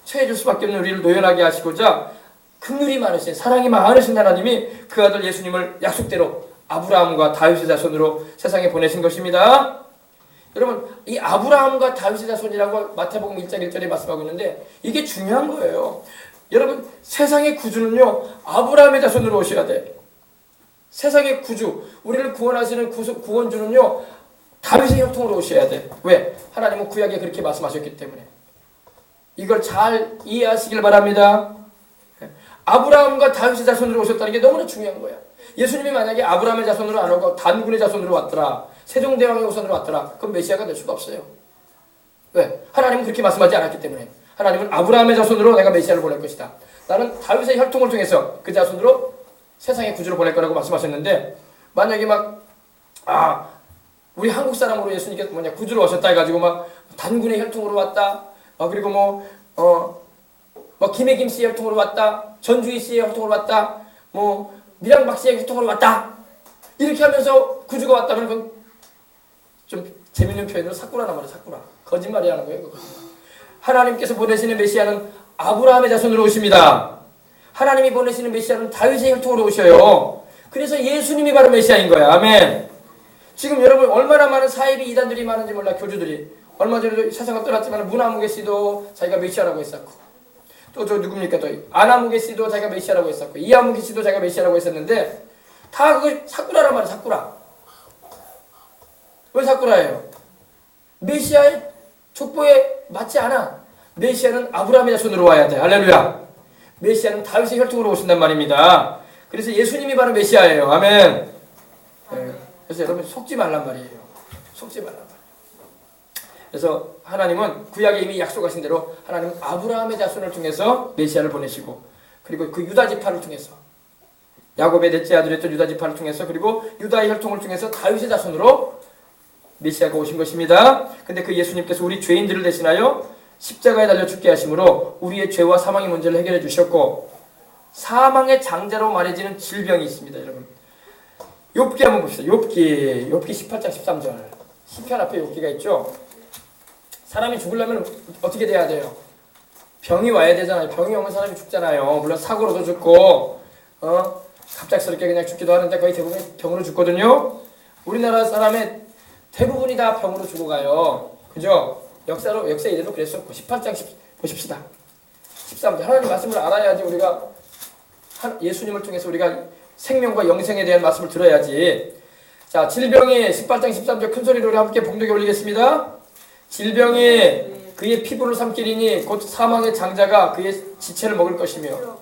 처해질 수밖에 없는 우리를 노연하게 하시고자 긍휼이 많으신 사랑이 많으신 하나님이 그 아들 예수님을 약속대로 아브라함과 다윗의 자손으로 세상에 보내신 것입니다. 여러분 이 아브라함과 다윗의 자손이라고 마태복음 1장 1절에 말씀하고 있는데 이게 중요한 거예요. 여러분 세상의 구주는요 아브라함의 자손으로 오셔야 돼. 세상의 구주 우리를 구원하시는 구원주는요 다윗의 혈통으로 오셔야 돼. 왜? 하나님은 구약에 그렇게 말씀하셨기 때문에. 이걸 잘 이해하시길 바랍니다. 아브라함과 다윗의 자손으로 오셨다는 게 너무나 중요한 거야. 예수님이 만약에 아브라함의 자손으로 안 오고 단군의 자손으로 왔더라. 세종대왕의 후손으로 왔더라. 그럼 메시아가 될 수가 없어요. 왜? 하나님은 그렇게 말씀하지 않았기 때문에. 하나님은 아브라함의 자손으로 내가 메시아를 보낼 것이다. 나는 다윗의 혈통을 통해서 그 자손으로 세상의 구주를 보낼 거라고 말씀하셨는데 만약에 우리 한국 사람으로 예수님께서 구주로 오셨다 해가지고 단군의 혈통으로 왔다. 그리고 김혜김 씨의 혈통으로 왔다. 전주희 씨의 혈통으로 왔다. 밀양박 씨의 혈통으로 왔다. 이렇게 하면서 구주가 왔다면 그건 좀 재밌는 표현으로 사꾸라란 말이야. 사꾸라. 거짓말이 하는 거예요. 하나님께서 보내시는 메시아는 아브라함의 자손으로 오십니다. 하나님이 보내시는 메시아는 다윗의 혈통으로 오셔요. 그래서 예수님이 바로 메시아인 거야. 아멘. 지금 여러분 얼마나 많은 사이비 이단들이 많은지 몰라. 교주들이. 얼마 전에도 세상을 떠났지만 문화무개 씨도 자기가 메시아라고 했었고 또 저 누굽니까 또 아나무개 씨도 자기가 메시아라고 했었고 이하무개 씨도 자기가 메시아라고 했었는데 다 그거 사꾸라란 말이야. 사꾸라. 왜 사꾸라예요? 메시아의 족보에 맞지 않아. 메시아는 아브라함의 자손으로 와야 돼. 할렐루야. 메시아는 다윗의 혈통으로 오신단 말입니다. 그래서 예수님이 바로 메시아예요. 아멘. 그래서 여러분 속지 말란 말이에요. 속지 말란 말이에요. 그래서 하나님은 구약에 이미 약속하신 대로 하나님은 아브라함의 자손을 통해서 메시아를 보내시고 그리고 그 유다 지파를 통해서 야곱의 넷째 아들이었던 유다 지파를 통해서 그리고 유다의 혈통을 통해서 다윗의 자손으로 메시아가 오신 것입니다. 근데 그 예수님께서 우리 죄인들을 대신하여 십자가에 달려 죽게 하심으로 우리의 죄와 사망의 문제를 해결해 주셨고 사망의 장자로 말해지는 질병이 있습니다. 여러분 욥기 한번 봅시다. 욥기 18장 13절 시편 앞에 욥기가 있죠. 사람이 죽으려면 어떻게 돼야 돼요? 병이 와야 되잖아요. 병이 오면 사람이 죽잖아요. 물론 사고로도 죽고 갑작스럽게 그냥 죽기도 하는데 거의 대부분 병으로 죽거든요. 우리나라 사람의 대부분이 다 병으로 죽어가요. 그죠? 역사 이대로 그랬었고 18장 보십시다. 13절. 하나님 말씀을 알아야지 우리가 예수님을 통해서 우리가 생명과 영생에 대한 말씀을 들어야지. 자, 질병이 18장 13절 큰 소리로 우리 함께 봉독에 올리겠습니다. 질병이 그의 피부를 삼키리니 곧 사망의 장자가 그의 지체를 먹을 것이며.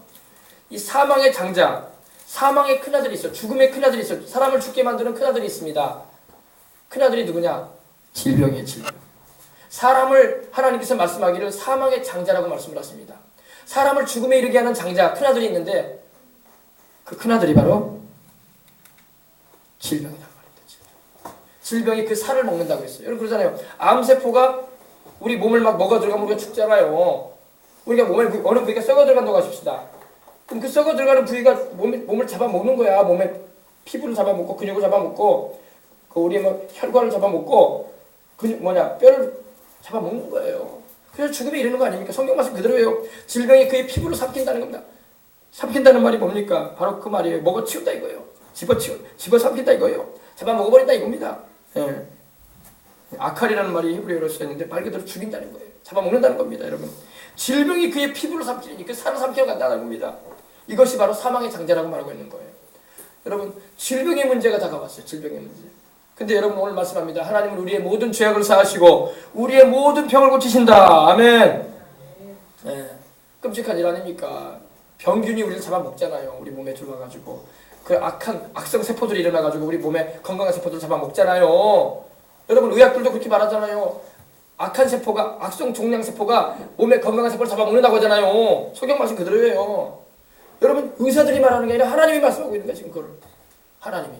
이 사망의 장자, 사망의 큰아들이 있어. 죽음의 큰아들이 있어. 사람을 죽게 만드는 큰아들이 있습니다. 큰아들이 누구냐? 질병이에요, 질병. 사람을 하나님께서 말씀하기를 사망의 장자라고 말씀을 하십니다. 사람을 죽음에 이르게 하는 장자, 큰아들이 있는데 그 큰아들이 바로 질병이란 말입니다. 질병이 그 살을 먹는다고 했어요. 여러분 그러잖아요. 암세포가 우리 몸을 막 먹어 들어가면 우리가 죽잖아요. 우리가 몸에 어느 부위가 썩어 들어간다고 하십시다. 그럼 그 썩어 들어가는 부위가 몸을 잡아먹는 거야. 몸에 피부를 잡아먹고 근육을 잡아먹고 그 우리의 뭐 혈관을 잡아먹고 뼈를 잡아먹는 거예요. 그래서 죽음에 이르는 거 아닙니까? 성경 말씀 그대로예요. 질병이 그의 피부를 삼킨다는 겁니다. 삼킨다는 말이 뭡니까? 바로 그 말이에요. 먹어치운다 이거예요. 집어삼킨다 이거예요. 잡아먹어버린다 이겁니다. 예. 아칼이라는 말이 히브리어로 쓰였는데 말 그대로 죽인다는 거예요. 잡아먹는다는 겁니다, 여러분. 질병이 그의 피부를 삼키니 그 살을 삼켜 간다는 겁니다. 이것이 바로 사망의 장자라고 말하고 있는 거예요. 여러분, 질병의 문제가 다가왔어요. 질병의 문제. 근데 여러분 오늘 말씀합니다. 하나님은 우리의 모든 죄악을 사하시고 우리의 모든 병을 고치신다. 아멘. 예. 끔찍한 일 아닙니까? 병균이 우리를 잡아먹잖아요. 우리 몸에 들어와가지고 그 악성 세포들이 일어나가지고 우리 몸에 건강한 세포들을 잡아먹잖아요. 여러분 의학들도 그렇게 말하잖아요. 악한 세포가 악성 종양 세포가 몸에 건강한 세포를 잡아먹는다고 하잖아요. 성경 말씀 그대로예요. 여러분 의사들이 말하는 게 아니라 하나님이 말씀하고 있는 거예요. 지금 그걸 하나님이.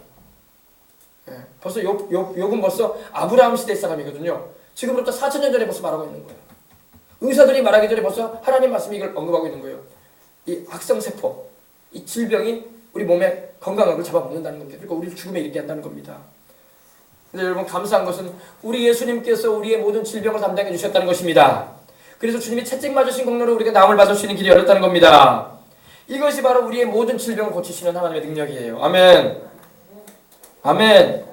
예. 벌써 욥은 벌써 아브라함 시대 사람이거든요. 지금부터 4,000년 전에 벌써 말하고 있는 거예요. 의사들이 말하기 전에 벌써 하나님 말씀이 이걸 언급하고 있는 거예요. 이 악성세포, 이 질병이 우리 몸의 건강을 잡아먹는다는 겁니다. 그러니까 우리를 죽음에 이르게 한다는 겁니다. 근데 여러분 감사한 것은 우리 예수님께서 우리의 모든 질병을 담당해 주셨다는 것입니다. 그래서 주님이 채찍 맞으신 공로로 우리가 나음을 받을 수 있는 길이 열렸다는 겁니다. 이것이 바로 우리의 모든 질병을 고치시는 하나님의 능력이에요. 아멘. 아멘.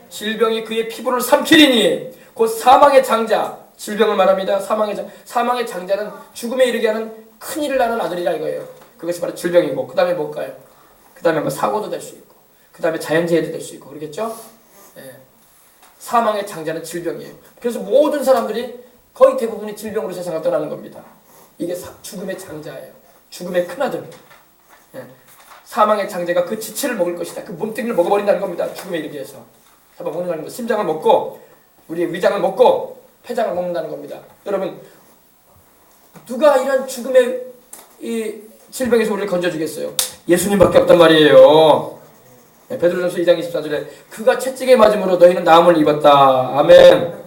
질병이 그의 피부를 삼키리니 곧 사망의 장자, 질병을 말합니다. 사망의 장자는 죽음에 이르게 하는 큰 일을 낳는 아들이라 이거예요. 그것이 바로 질병이고 그 다음에 뭘까요? 그 다음에 뭐 사고도 될 수 있고 그 다음에 자연재해도 될 수 있고 그러겠죠? 예. 사망의 장자는 질병이에요. 그래서 모든 사람들이 거의 대부분이 질병으로 세상을 떠나는 겁니다. 이게 죽음의 장자예요. 죽음의 큰아들. 예. 사망의 장자가 그 지체를 먹을 것이다. 그 몸뚱이를 먹어버린다는 겁니다. 죽음에 이르게 해서. 잡아먹는다는 거. 심장을 먹고 우리의 위장을 먹고 폐장을 먹는다는 겁니다. 여러분 누가 이런 죽음의 이 질병에서 우리를 건져주겠어요? 예수님밖에 없단 말이에요. 네, 베드로전서 2장 24절에 그가 채찍에 맞음으로 너희는 나음을 입었다. 아멘.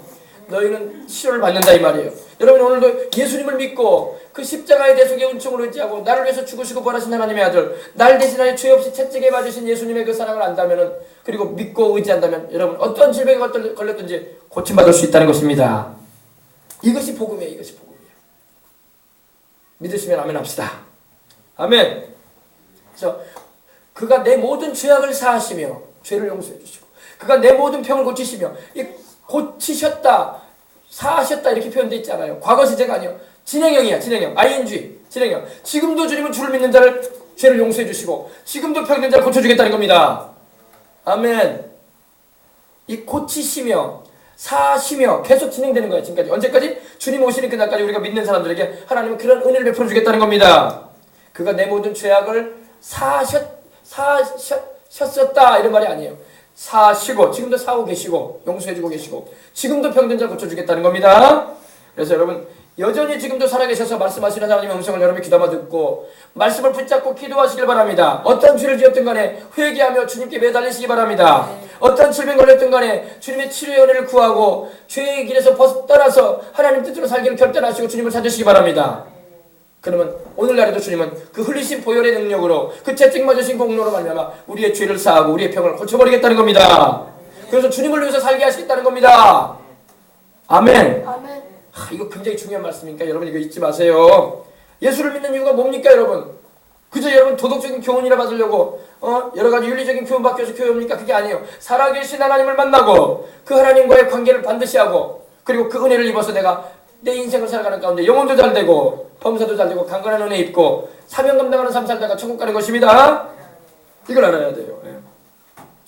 너희는 치료를 받는다 이 말이에요. 여러분 오늘도 예수님을 믿고 그 십자가의 대속의 은총을 의지하고 나를 위해서 죽으시고 부활하신 하나님의 아들 날 대신하여 죄 없이 채찍에 맞으신 예수님의 그 사랑을 안다면은 그리고 믿고 의지한다면 여러분 어떤 질병에 걸렸든지 고침받을 수 있다는 것입니다. 이것이 복음이에요. 이것이 복음이에요. 믿으시면 아멘 합시다. 아멘. 그래서 그가 내 모든 죄악을 사하시며 죄를 용서해 주시고 그가 내 모든 병을 고치시며 이 고치셨다 사하셨다 이렇게 표현되어 있잖아요. 과거 시제가 아니에요. 진행형이야. 진행형. ing. 진행형. 지금도 주님은 주를 믿는 자를 죄를 용서해 주시고 지금도 병든 자를 고쳐주겠다는 겁니다. 아멘. 이 고치시며 사시며 계속 진행되는 거예요. 지금까지. 언제까지? 주님 오시는 그날까지 우리가 믿는 사람들에게 하나님은 그런 은혜를 베풀어 주겠다는 겁니다. 그가 내 모든 죄악을 사셨다 이런 말이 아니에요. 사시고 지금도 사고 계시고 용서해주고 계시고 지금도 병든 자 고쳐주겠다는 겁니다. 그래서 여러분 여전히 지금도 살아계셔서 말씀하시는 하나님의 음성을 여러분이 귀담아 듣고 말씀을 붙잡고 기도하시길 바랍니다. 어떤 죄를 지었든 간에 회개하며 주님께 매달리시기 바랍니다. 어떤 질병 걸렸든 간에 주님의 치료의 은혜를 구하고 죄의 길에서 떠나서 하나님 뜻대로 살기를 결단하시고 주님을 찾으시기 바랍니다. 그러면 오늘날에도 주님은 그 흘리신 보혈의 능력으로 그 채찍 맞으신 공로로 말미암아 우리의 죄를 사하고 우리의 병을 고쳐버리겠다는 겁니다. 그래서 주님을 위해서 살게 하시겠다는 겁니다. 아멘. 아멘. 이거 굉장히 중요한 말씀이니까 여러분 이거 잊지 마세요. 예수를 믿는 이유가 뭡니까 여러분? 그저 여러분 도덕적인 교훈이나 받으려고 여러 가지 윤리적인 교훈 받기 위해서 교회입니까? 그게 아니에요. 살아계신 하나님을 만나고 그 하나님과의 관계를 반드시 하고 그리고 그 은혜를 입어서 내가 내 인생을 살아가는 가운데 영혼도 잘 되고 범사도 잘 되고 강건한 은혜 입고 사명 감당하는 삶 살다가 천국 가는 것입니다. 이걸 알아야 돼요. 예.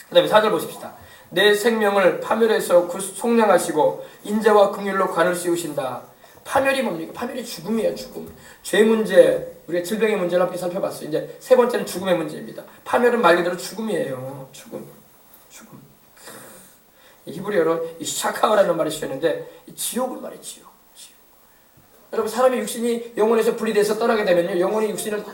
그 다음에 4절 보십시다. 내 생명을 파멸해서 속량하시고 인자와 긍휼로 관을 씌우신다. 파멸이 뭡니까? 파멸이 죽음이에요. 죽음. 죄 문제, 우리가 질병의 문제를 함께 살펴봤어요. 이제 세 번째는 죽음의 문제입니다. 파멸은 말 그대로 죽음이에요. 죽음. 히브리어로 이 샤카라는 말이 쓰였는데 지옥을 말해. 지옥. 여러분, 사람의 육신이 영혼에서 분리돼서 떠나게 되면요, 영혼이 육신을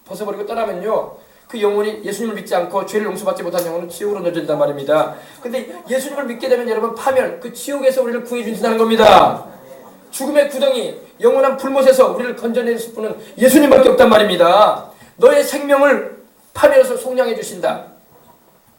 벗어버리고 떠나면요, 그 영혼이 예수님을 믿지 않고 죄를 용서받지 못한 영혼은 지옥으로 넣어진단 말입니다. 근데 예수님을 믿게 되면 여러분, 파멸, 그 지옥에서 우리를 구해 주신다는 겁니다. 죽음의 구덩이, 영원한 불못에서 우리를 건져내실 분은 예수님밖에 없단 말입니다. 너의 생명을 파멸해서 속량해 주신다.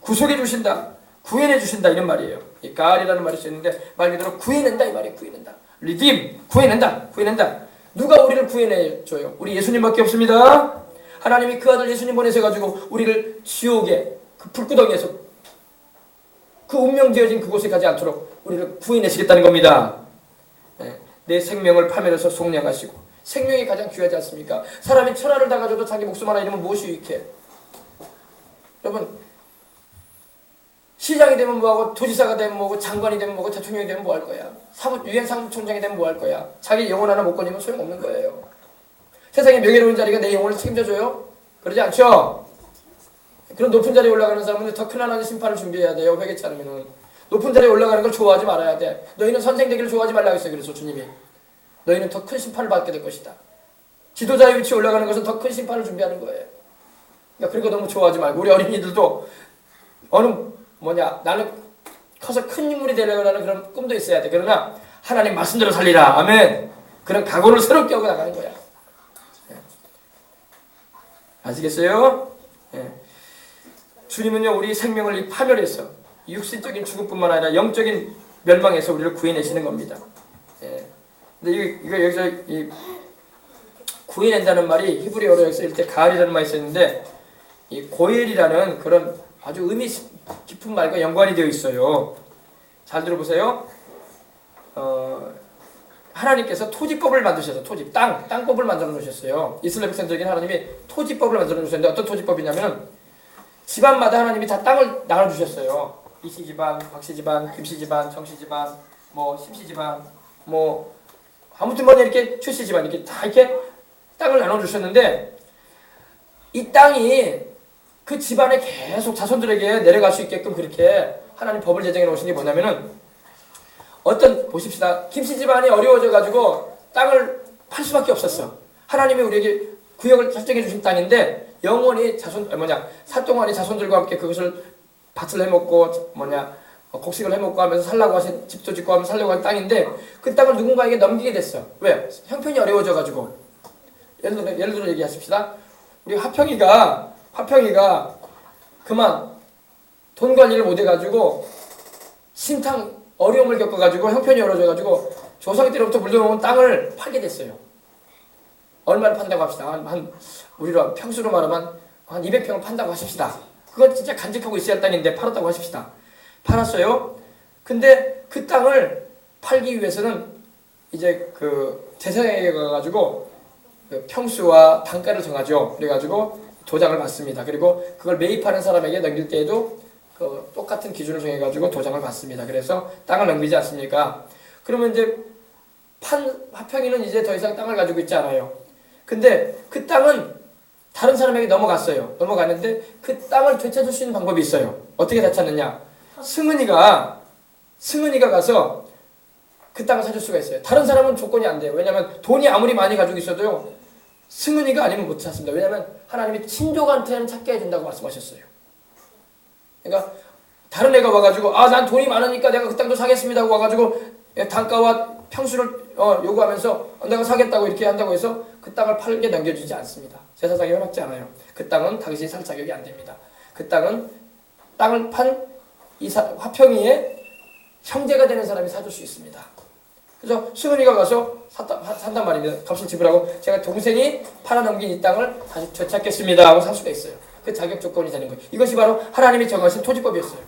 구속해 주신다. 구해내 주신다. 이런 말이에요. 이 가알이라는 말이 쓰였는데 말 그대로 구해낸다 이 말이에요. 구해낸다. 리딤, 구해낸다. 누가 우리를 구해내줘요? 우리 예수님밖에 없습니다. 하나님이 그 아들 예수님 보내셔가지고 우리를 지옥의 그 불구덩이에서 그 운명지어진 그곳에 가지 않도록 우리를 구해내시겠다는 겁니다. 내 생명을 파멸해서 속량하시고, 생명이 가장 귀하지 않습니까? 사람이 천하를 다 가져도 자기 목숨 하나 잃으면 무엇이 유익해? 여러분, 시장이 되면 뭐하고, 도지사가 되면 뭐하고, 장관이 되면 뭐하고, 대통령이 되면 뭐 할 거야? 유엔 사무총장이 되면 뭐 할 거야? 자기 영혼 하나 못 건지면 소용없는 거예요. 세상에 명예로운 자리가 내 영혼을 책임져줘요? 그러지 않죠? 그런 높은 자리에 올라가는 사람은 더 큰 하나님의 심판을 준비해야 돼요. 회개치 않으면. 높은 자리에 올라가는 걸 좋아하지 말아야 돼. 너희는 선생 되기를 좋아하지 말라고 했어요. 그래서 주님이. 너희는 더 큰 심판을 받게 될 것이다. 지도자의 위치에 올라가는 것은 더 큰 심판을 준비하는 거예요. 그러니까 그런 거 너무 좋아하지 말고, 우리 어린이들도 나는 커서 큰 인물이 되려고 하는 그런 꿈도 있어야 돼. 그러나 하나님 말씀대로 살리라. 아멘. 그런 각오를 새롭게 하고 나가는 거야. 아시겠어요? 주님은요, 우리 생명을 파멸해서 육신적인 죽음뿐만 아니라 영적인 멸망에서 우리를 구해내시는 겁니다. 근데 이거 여기서 이 구해낸다는 말이 히브리어로 여기서 일때 가알이라는 말이 있었는데, 이 고엘이라는 그런 아주 의미 깊은 말과 연관이 되어 있어요. 잘 들어보세요. 하나님께서 토지법을 만드셔서 땅법을 만들어 놓으셨어요. 이스라엘 백성들에게 하나님이 토지법을 만들어 놓으셨는데, 어떤 토지법이냐면 집안마다 하나님이 다 땅을 나눠주셨어요. 이씨 집안, 박씨 집안, 김씨 집안, 정씨 집안, 심씨 집안, 아무튼 이렇게 최씨 집안 이렇게 다 이렇게 땅을 나눠주셨는데, 이 땅이 그 집안에 계속 자손들에게 내려갈 수 있게끔 그렇게 하나님 법을 제정해 놓으신 게 뭐냐면은, 보십시다. 김씨 집안이 어려워져가지고 땅을 팔 수밖에 없었어. 하나님이 우리에게 구역을 설정해 주신 땅인데, 영원히 사또만이 자손들과 함께 그것을 밭을 해먹고 곡식을 해먹고 하면서 살라고 하신, 집도 짓고 하면서 살려고 한 땅인데, 그 땅을 누군가에게 넘기게 됐어. 왜? 형편이 어려워져가지고. 예를 들어 얘기하십시다. 우리 화평이가 그만 돈 관리를 못해가지고 신탕 어려움을 겪어가지고 형편이 어려워져가지고 조상이 때로부터 물려놓은 땅을 팔게 됐어요. 얼마를 판다고 합시다. 우리로 평수로 말하면 한 200평을 판다고 하십시다. 그건 진짜 간직하고 있어야 할 땅인데 팔았다고 하십시다. 팔았어요. 근데 그 땅을 팔기 위해서는 이제 그 재산에 가가지고 그 평수와 단가를 정하죠. 그래가지고 도장을 받습니다. 그리고 그걸 매입하는 사람에게 넘길 때에도 그 똑같은 기준을 정해가지고 도장을 받습니다. 그래서 땅을 넘기지 않습니까? 그러면 이제 화평이는 이제 더 이상 땅을 가지고 있지 않아요. 근데 그 땅은 다른 사람에게 넘어갔는데 그 땅을 되찾을 수 있는 방법이 있어요. 어떻게 되찾느냐? 승은이가 가서 그 땅을 사줄 수가 있어요. 다른 사람은 조건이 안 돼요. 왜냐하면 돈이 아무리 많이 가지고 있어도요, 승은이가 아니면 못 찾습니다. 왜냐하면 하나님이 친족한테는 찾게 해준다고 말씀하셨어요. 그러니까 다른 애가 와가지고 난 돈이 많으니까 내가 그 땅도 사겠습니다 하고 와가지고 단가와 평수를 요구하면서 내가 사겠다고 이렇게 한다고 해서 그 땅을 팔게 넘겨주지 않습니다. 제사장이 허락지 않아요. 그 땅은 당신이 살 자격이 안 됩니다. 그 땅은 땅을 판 화평이의 형제가 되는 사람이 사줄 수 있습니다. 그래서 수근이가 가서 산단 말입니다. 값을 지불하고 제가 동생이 팔아넘긴 이 땅을 다시 되찾겠습니다 하고 살 수가 있어요. 그 자격 조건이 되는 거예요. 이것이 바로 하나님이 정하신 토지법이었어요.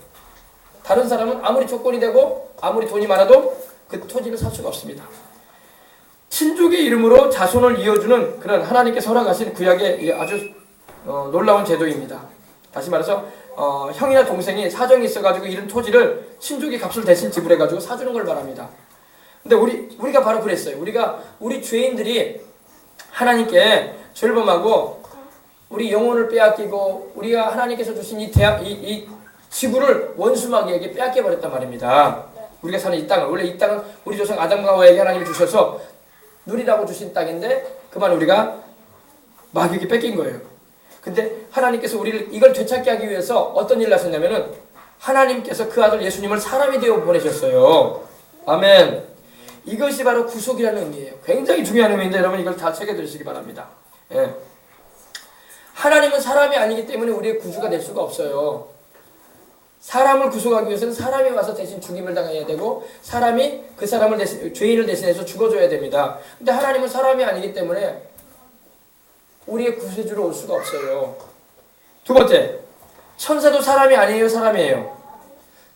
다른 사람은 아무리 조건이 되고 아무리 돈이 많아도 그 토지를 살 수가 없습니다. 친족의 이름으로 자손을 이어주는 그런 하나님께서 허락하신 구약의 아주 놀라운 제도입니다. 다시 말해서 형이나 동생이 사정이 있어가지고 이런 토지를 친족이 값을 대신 지불해가지고 사주는 걸 말합니다. 근데 우리가 바로 그랬어요. 우리 죄인들이 하나님께 죄를 범하고 우리 영혼을 빼앗기고 우리가 하나님께서 주신 이 지구를 원수마귀에게 빼앗겨 버렸단 말입니다. 우리가 사는 이 땅을, 원래 이 땅은 우리 조상 아담과 하와에게 하나님이 주셔서 누리라고 주신 땅인데 그만 우리가 마귀에게 뺏긴 거예요. 근데 하나님께서 우리를 이걸 되찾게 하기 위해서 어떤 일을 하셨냐면은 하나님께서 그 아들 예수님을 사람이 되어 보내셨어요. 아멘. 이것이 바로 구속이라는 의미예요. 굉장히 중요한 의미인데 여러분 이걸 다 새겨드리시기 바랍니다. 예. 하나님은 사람이 아니기 때문에 우리의 구주가 될 수가 없어요. 사람을 구속하기 위해서는 사람이 와서 대신 죽임을 당해야 되고 사람이 그 사람을 죄인을 대신해서 죽어줘야 됩니다. 근데 하나님은 사람이 아니기 때문에 우리의 구세주로 올 수가 없어요. 두 번째, 천사도 사람이 아니에요, 사람이에요?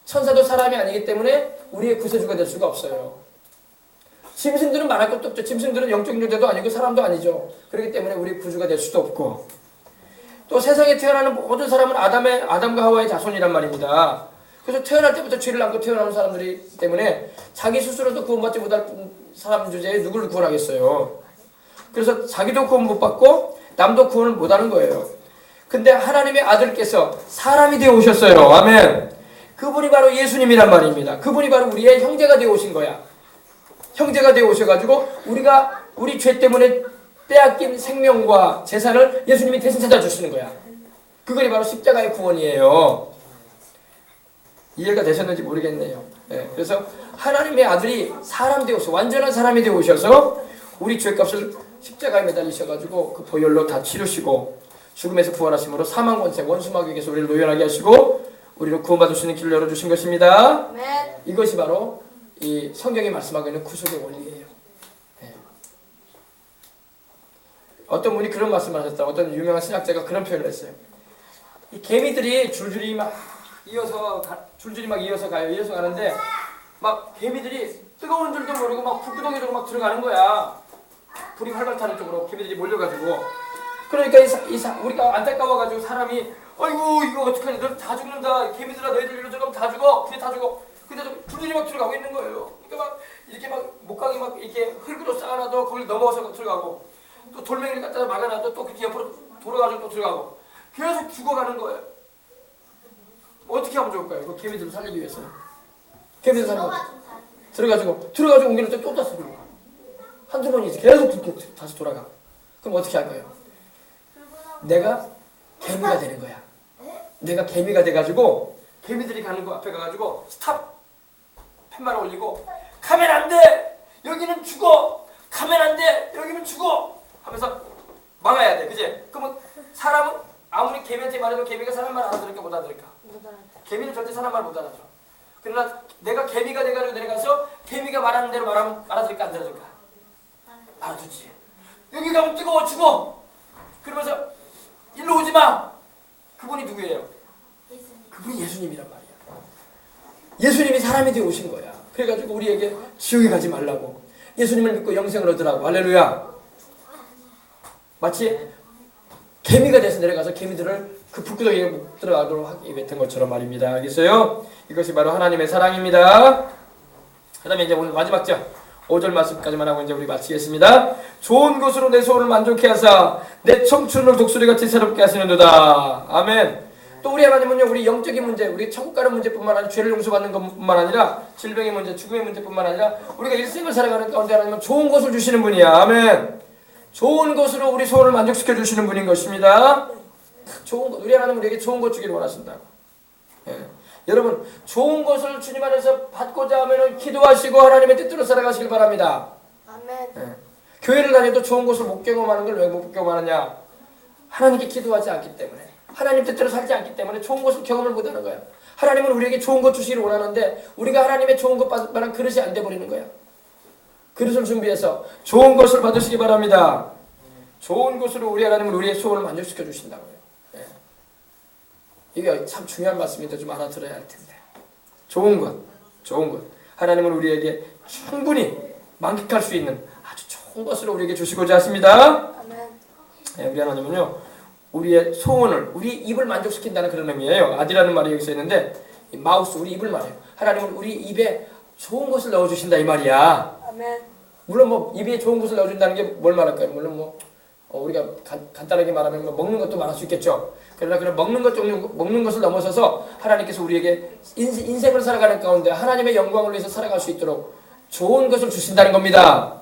천사도 사람이 아니기 때문에 우리의 구세주가 될 수가 없어요. 짐승들은 말할 것도 없죠. 짐승들은 영적 존재도 아니고 사람도 아니죠. 그렇기 때문에 우리의 구주가 될 수도 없고 또 세상에 태어나는 모든 사람은 아담과 하와의 자손이란 말입니다. 그래서 태어날 때부터 죄를 안고 태어나는 사람들이 때문에 자기 스스로도 구원받지 못할 사람 주제에 누구를 구원하겠어요. 그래서 자기도 구원 못 받고 남도 구원을 못하는 거예요. 근데 하나님의 아들께서 사람이 되어 오셨어요. 아멘. 그분이 바로 예수님이란 말입니다. 그분이 바로 우리의 형제가 되어 오신 거야. 형제가 되어 오셔가지고 우리가 우리 죄 때문에 빼앗긴 생명과 재산을 예수님이 대신 찾아주시는 거야. 그것이 바로 십자가의 구원이에요. 이해가 되셨는지 모르겠네요. 네, 그래서 하나님의 아들이 사람 되어서 완전한 사람이 되어 오셔서 우리 죄값을 십자가에 매달리셔가지고 그 보혈로 다 치르시고 죽음에서 부활하심으로 사망 권세 원수마귀에게서 우리를 노연하게 하시고 우리를 구원받을 수 있는 길을 열어주신 것입니다. 네. 이것이 바로 이 성경이 말씀하고 있는 구속의 원리예요. 네. 어떤 분이 그런 말씀을 하셨다. 어떤 유명한 신학자가 그런 표현을 했어요. 이 개미들이 줄줄이 막 이어서 가요. 이어서 가는데 막 개미들이 뜨거운 줄도 모르고 막 불구덩이로 막 들어가는 거야. 불이 활발 타는 쪽으로 개미들이 몰려가지고. 그러니까 우리가 안타까워가지고 사람이 아이고 이거 어떡하냐 너 다 죽는다. 개미들아 너희들 이리로 들어가면 다 죽어. 그게 다 죽어. 근데도 줄줄이 막 들어가고 있는 거예요. 그러니까 막 이렇게 막 목각이 막 이렇게 흙으로 쌓아놔도 거길 넘어가서 들어가고 또 돌멩이를 갖다가 막아놔도 또 그렇게 옆으로 돌아가지고 또 들어가고 계속 죽어가는 거예요. 어떻게 하면 좋을까요? 그 개미들을 살리기 위해서는. 개미들 살리고 들어가지고 옮기는 또 다시 들어가. 한두 번이지 계속 그렇게 다시 돌아가. 그럼 어떻게 할 거예요? 내가 개미가 되는 거야. 내가 개미가 돼가지고 개미들이 가는 거 앞에 가가지고 스탑! 펜만 올리고 가면 안 돼! 여기는 죽어! 가면 안 돼! 여기는 죽어! 하면서 막아야 돼. 그지? 그러면 사람은 아무리 개미한테 말해도 개미가 사람 말 알아들을까 못 알아들을까? 개미는 절대 사람 말 못 알아들어. 그러나 내가 개미가 돼가지고 내려가서 개미가 말하는 대로 말하면 알아들을까 안 알아들을까? 알아듣지. 여기 가면 뜨거워 죽어! 그러면서 일로 오지 마! 그분이 누구예요? 그분이 예수님이란 말이야. 예수님이 사람이 되어 오신 거야. 그래가지고 우리에게 지옥에 가지 말라고. 예수님을 믿고 영생을 얻으라고. 할렐루야. 마치 개미가 돼서 내려가서 개미들을 그 불구덩이에 못 들어가도록 하기 위한 것처럼 말입니다. 알겠어요? 이것이 바로 하나님의 사랑입니다. 그 다음에 이제 오늘 마지막 절 5절 말씀까지만 하고 이제 우리 마치겠습니다. 좋은 것으로 내 소원을 만족케 하사 내 청춘을 독수리같이 새롭게 하시는도다. 아멘. 또 우리 하나님은요, 우리 영적인 문제, 우리 천국 가는 문제뿐만 아니라 죄를 용서받는 것뿐만 아니라 질병의 문제, 죽음의 문제뿐만 아니라 우리가 일생을 살아가는 가운데 하나님은 좋은 것을 주시는 분이야. 아멘. 좋은 것으로 우리 소원을 만족시켜 주시는 분인 것입니다. 좋은 것, 우리 하나님은 우리에게 좋은 것 주기를 원하신다고. 예. 여러분, 좋은 것을 주님 안에서 받고자 하면 기도하시고 하나님의 뜻대로 살아가시길 바랍니다. 아멘. 예. 교회를 다녀도 좋은 것을 못 경험하는 걸 왜 못 경험하느냐? 하나님께 기도하지 않기 때문에, 하나님 뜻대로 살지 않기 때문에 좋은 것을 경험을 못하는 거야. 하나님은 우리에게 좋은 것 주시기를 원하는데 우리가 하나님의 좋은 것 받을 만한 그릇이 안 돼버리는 거야. 그릇을 준비해서 좋은 것을 받으시기 바랍니다. 좋은 것으로 우리 하나님은 우리의 소원을 만족시켜 주신다고요. 예. 이게 참 중요한 말씀인데 좀 알아들어야 할 텐데. 좋은 것. 하나님은 우리에게 충분히 만끽할 수 있는 아주 좋은 것을 우리에게 주시고자 하십니다. 아멘. 네, 우리 하나님은요, 우리의 소원을, 우리 입을 만족시킨다는 그런 의미예요. 아디라는 말이 여기서 있는데, 이 마우스, 우리 입을 말해요. 하나님은 우리 입에 좋은 것을 넣어주신다 이 말이야. 아멘. 물론 뭐 입에 좋은 것을 넣어준다는 게 뭘 말할까요? 물론 뭐 우리가 간단하게 말하면 뭐 먹는 것도 말할 수 있겠죠. 그러나 그런 먹는 것을 넘어서서 하나님께서 우리에게 인생을 살아가는 가운데 하나님의 영광을 위해서 살아갈 수 있도록 좋은 것을 주신다는 겁니다.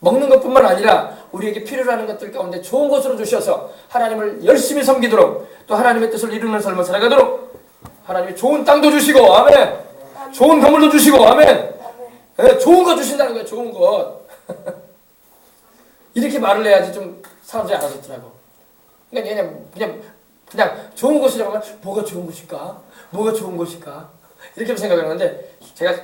먹는 것뿐만 아니라 우리에게 필요로 하는 것들 가운데 좋은 것으로 주셔서 하나님을 열심히 섬기도록, 또 하나님의 뜻을 이루는 삶을 살아가도록 하나님이 좋은 땅도 주시고, 아멘. 좋은 건물도 주시고, 아멘. 네, 좋은 거 주신다는 거예요. 좋은 것. 이렇게 말을 해야지 좀 사람들이 알아듣더라고. 그러니까 그냥 좋은 것이라고 하면 뭐가 좋은 것일까? 뭐가 좋은 것일까? 이렇게 생각을 하는데, 제가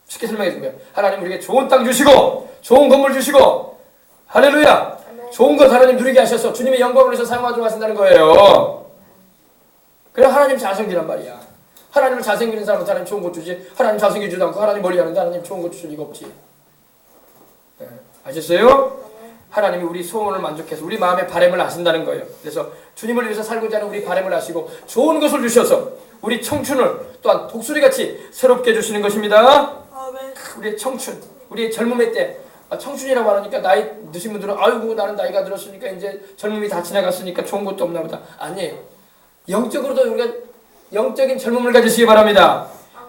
쉽게 설명해 준 거예요. 하나님 우리에게 좋은 땅 주시고 좋은 건물 주시고, 할렐루야. 좋은 것 하나님 누리게 하셔서 주님의 영광을 위해서 사용하도록 하신다는 거예요. 그래 하나님 잘생기란 말이야. 하나님을 잘생기는 사람은 하나님 좋은 것 주지, 하나님 잘생기지도 않고 하나님 멀리 하는데 하나님 좋은 것 주실 리가 없지. 네. 아셨어요? 하나님이 우리 소원을 만족해서 우리 마음의 바람을 아신다는 거예요. 그래서 주님을 위해서 살고자 하는 우리 바람을 아시고 좋은 것을 주셔서 우리 청춘을 또한 독수리같이 새롭게 해주시는 것입니다. 아멘. 우리의 청춘, 우리의 젊음의 때, 청춘이라고 하니까 나이 드신 분들은 아이고 나는 나이가 들었으니까 이제 젊음이 다 지나갔으니까 좋은 것도 없나 보다. 아니에요. 영적으로도 우리가 영적인 젊음을 가지시기 바랍니다.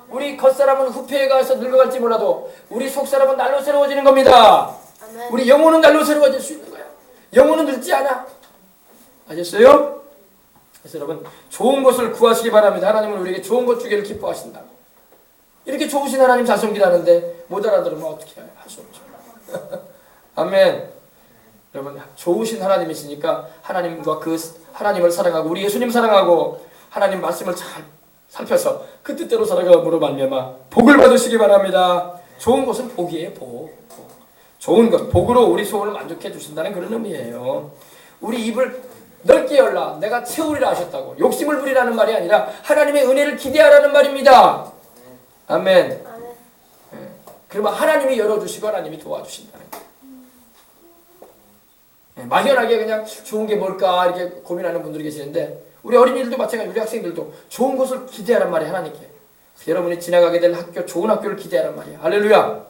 우리 겉사람은 후패에 가서 늙어갈지 몰라도 우리 속사람은 날로 새로워지는 겁니다. 아멘. 우리 영혼은 날로 새로워질 수 있는 거야. 영혼은 늙지 않아. 아셨어요? 그래서 여러분 좋은 것을 구하시기 바랍니다. 하나님은 우리에게 좋은 것 주기를 기뻐하신다. 이렇게 좋으신 하나님 자성기라는데 못 알아들으면 어떻게 할 수 없죠. 아멘. 여러분 좋으신 하나님이시니까 하나님과 그 하나님을 사랑하고 우리 예수님 사랑하고 하나님 말씀을 잘 살펴서 그 뜻대로 살아감으로 말미암아 복을 받으시기 바랍니다. 좋은 것은 복이에요. 복. 좋은 것, 복으로 우리 소원을 만족해 주신다는 그런 의미예요. 우리 입을 넓게 열라 내가 채우리라 하셨다고. 욕심을 부리라는 말이 아니라 하나님의 은혜를 기대하라는 말입니다. 아멘. 그러면 하나님이 열어주시고 하나님이 도와주신다는 거예요. 막연하게 그냥 좋은 게 뭘까 이렇게 고민하는 분들이 계시는데 우리 어린이들도 마찬가지로 우리 학생들도 좋은 것을 기대하란 말이에요. 하나님께. 여러분이 지나가게 될 학교, 좋은 학교를 기대하란 말이에요. 할렐루야.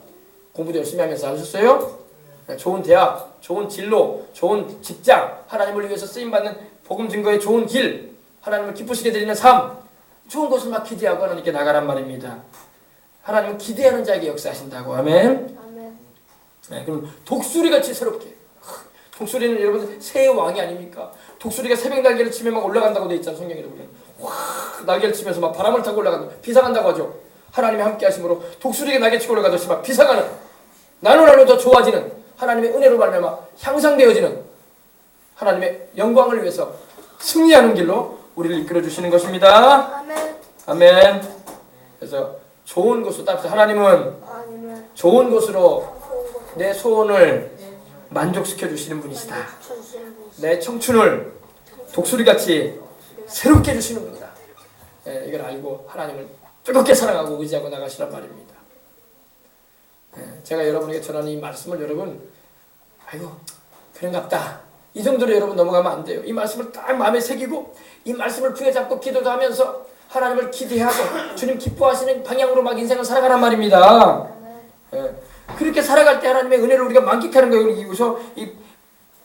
공부도 열심히 하면서 하셨어요? 좋은 대학, 좋은 진로, 좋은 직장, 하나님을 위해서 쓰임받는 복음 증거의 좋은 길, 하나님을 기쁘시게 드리는 삶, 좋은 것을 막 기대하고 하나님께 나가란 말입니다. 하나님은 기대하는 자에게 역사하신다고. 아멘. 아멘. 네, 그럼 독수리같이 새롭게. 독수리는 여러분 새의 왕이 아닙니까? 독수리가 새벽 날개를 치면 막 올라간다고 돼 있잖아요. 성경에 보면. 와, 날개를 치면서 막 바람을 타고 올라간다. 비상한다고 하죠. 하나님이 함께 하심으로 독수리가 날개 치고 올라가듯이 막 비상하는, 나노나노 더 좋아지는 하나님의 은혜로 말미암아 향상되어지는 하나님의 영광을 위해서 승리하는 길로 우리를 이끌어 주시는 것입니다. 아멘. 아멘. 그래서 좋은 곳으로 따라서 하나님은 아멘. 좋은 곳으로 내 소원을 만족시켜 주시는 분이시다. 내 청춘을 독수리같이 새롭게 해주시는 분이다. 예, 이걸 알고 하나님을 뜨겁게 사랑하고 의지하고 나가시란 말입니다. 예, 제가 여러분에게 전하는 이 말씀을 여러분 아이고 그런갑다 이 정도로 여러분 넘어가면 안 돼요. 이 말씀을 딱 마음에 새기고 이 말씀을 부여잡고 기도도 하면서 하나님을 기대하고 주님 기뻐하시는 방향으로 막 인생을 살아가란 말입니다. 예, 그렇게 살아갈 때 하나님의 은혜를 우리가 만끽하는 거예요. 여기서 이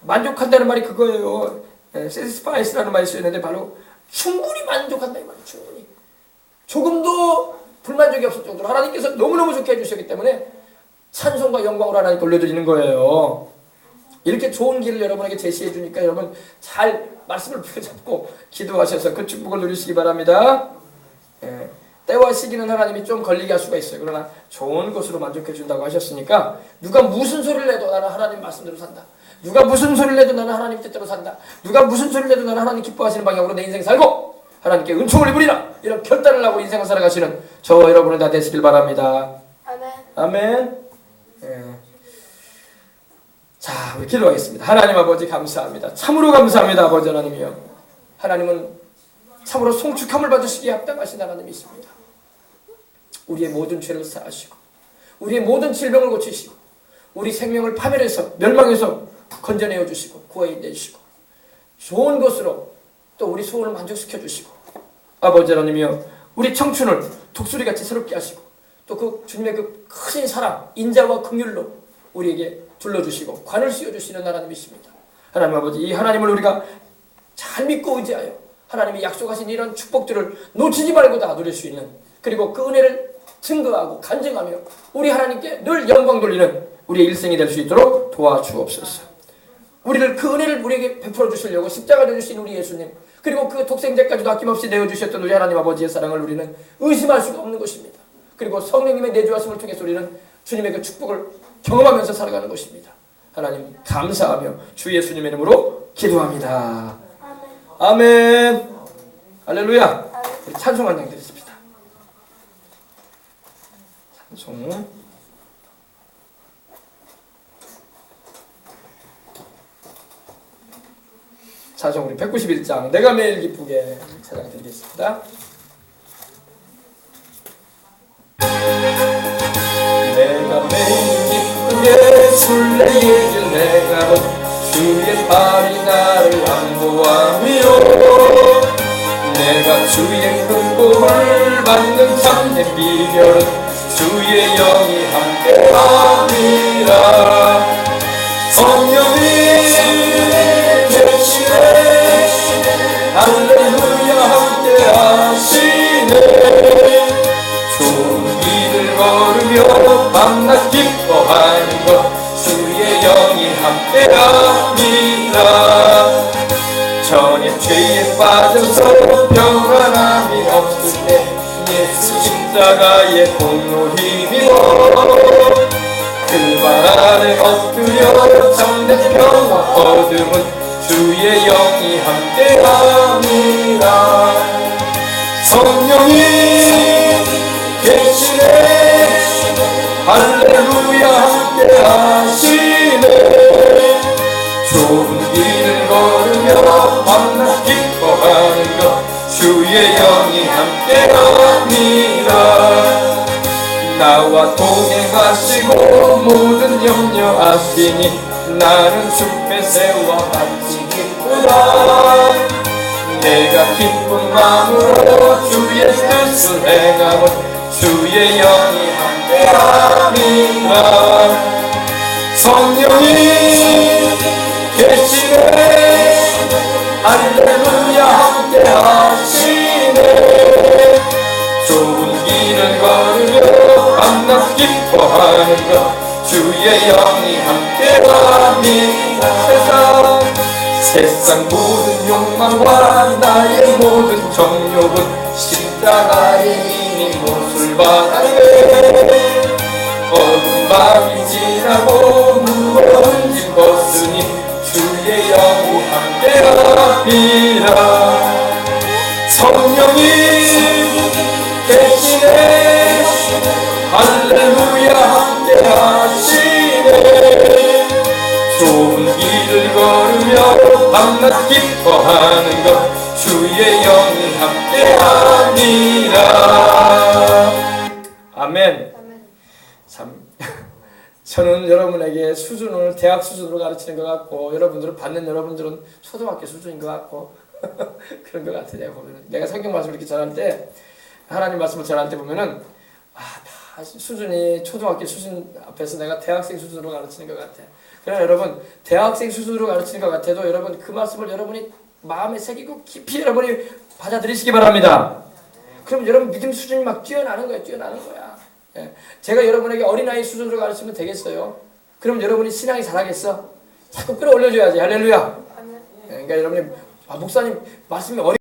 만족한다는 말이 그거예요. satisfies라는 말이 쓰였는데 바로 충분히 만족한다 이 말이에요. 충분히. 조금도 불만족이 없을 정도로 하나님께서 너무너무 좋게 해주셨기 때문에 찬송과 영광으로 하나님께 올려드리는 거예요. 이렇게 좋은 길을 여러분에게 제시해 주니까 여러분 잘 말씀을 붙잡고 기도하셔서 그 축복을 누리시기 바랍니다. 예. 때와 시기는 하나님이 좀 걸리게 할 수가 있어요. 그러나 좋은 것으로 만족해 준다고 하셨으니까 누가 무슨 소리를 내도 나는 하나님 말씀대로 산다. 누가 무슨 소리를 내도 나는 하나님 뜻대로 산다. 누가 무슨 소리를 내도 나는 하나님 기뻐하시는 방향으로 내 인생 살고 하나님께 은총을 입으리라. 이런 결단을 하고 인생을 살아가시는 저 여러분은 다 되시길 바랍니다. 아멘. 아멘. 예. 자, 우리 기도하겠습니다. 하나님 아버지 감사합니다. 참으로 감사합니다. 아버지 하나님이요. 하나님은 참으로 송축함을 받으시기에 합당하신 하나님이십니다. 우리의 모든 죄를 사하시고 우리의 모든 질병을 고치시고 우리 생명을 파멸해서 멸망해서 건져내어 주시고 구원해 주시고 좋은 것으로 또 우리 소원을 만족시켜 주시고 아버지 하나님이여 우리 청춘을 독수리같이 새롭게 하시고 또 그 주님의 그 크신 사랑 인자와 긍휼로 우리에게 둘러주시고 관을 씌워주시는 하나님이십니다. 하나님 아버지 이 하나님을 우리가 잘 믿고 의지하여 하나님이 약속하신 이런 축복들을 놓치지 말고 다 누릴 수 있는 그리고 그 은혜를 증거하고 간증하며 우리 하나님께 늘 영광 돌리는 우리의 일생이 될 수 있도록 도와주옵소서. 우리를 그 은혜를 우리에게 베풀어 주시려고 십자가 되주신 우리 예수님 그리고 그 독생자까지도 아낌없이 내어주셨던 우리 하나님 아버지의 사랑을 우리는 의심할 수가 없는 것입니다. 그리고 성령님의 내주하심을 통해서 우리는 주님의 그 축복을 경험하면서 살아가는 것입니다. 하나님 감사하며 주 예수님의 이름으로 기도합니다. 아멘. 할렐루야. 우리 찬송 한 장 드리십니다. 찬송. 찬송 우리 191장 내가 매일 기쁘게 찬양 드리겠습니다. 내가 매일 기쁘게 술래길 내가 주의 팔이 나를 안보하며 내가 주의 큰 복을 받는 참된 비결은 주의 영이 함께함이라. 성령이 계시네 할렐루야 함께하시네. 좋은 길을 걸으며 밤낮 기뻐하는 것 주의 영이 함께합니다. 전에 죄에 빠져서 평안함이 없을 때 예수 십자가의 공로 힘입어 그 발 아래 엎드려 참된 평화 얻음은 주의 영이 함께합니다. 성령이 계시네 할렐루야 함께하시네. 좋은 길을 걸으며 밤낮 기뻐하는 것 주의 영이 함께합니다. 나와 동행하시고 모든 염려하시니 나는 숲의 새와 같이 기쁘다. 내가 기쁜 마음으로 주의 뜻을 행하면 주의 영이 함께합니다. 성령이 계시네 할렐루야 함께하시네. 좋은 길을 걸으며 밤낮 기뻐하는 것 주의 영이 함께합니다. 세상 모든 욕망과 나의 모든 정욕은 십자가에 이미 못을 받았네. 어두운 밤이 지나고 무거운 짐 벗으니 주의 영이 함께합니다. 성령이 계시네 할렐루야 함께하시네. 좋은 길을 걸으며 밤낮 기뻐하는 것 주의 영이 함께합니다. 아멘. 참 저는 여러분에게 수준을 대학 수준으로 가르치는 것 같고 여러분들은 받는 여러분들은 초등학교 수준인 것 같고 그런 것 같아요. 내가 보면은 내가 성경 말씀을 이렇게 전할 때 하나님 말씀을 전할 때 보면은 다 수준이 초등학교 수준 앞에서 내가 대학생 수준으로 가르치는 것 같아. 그러나 여러분 대학생 수준으로 가르치는 것 같아도 여러분 그 말씀을 여러분이 마음에 새기고 깊이 여러분이 받아들이시기 바랍니다. 그럼 여러분 믿음 수준이 막 뛰어나는 거야. 예. 제가 여러분에게 어린아이 수준으로 가르치면 되겠어요? 그럼 여러분이 신앙이 잘하겠어? 자꾸 끌어올려줘야지. 할렐루야. 예. 그러니까 여러분이 목사님 말씀이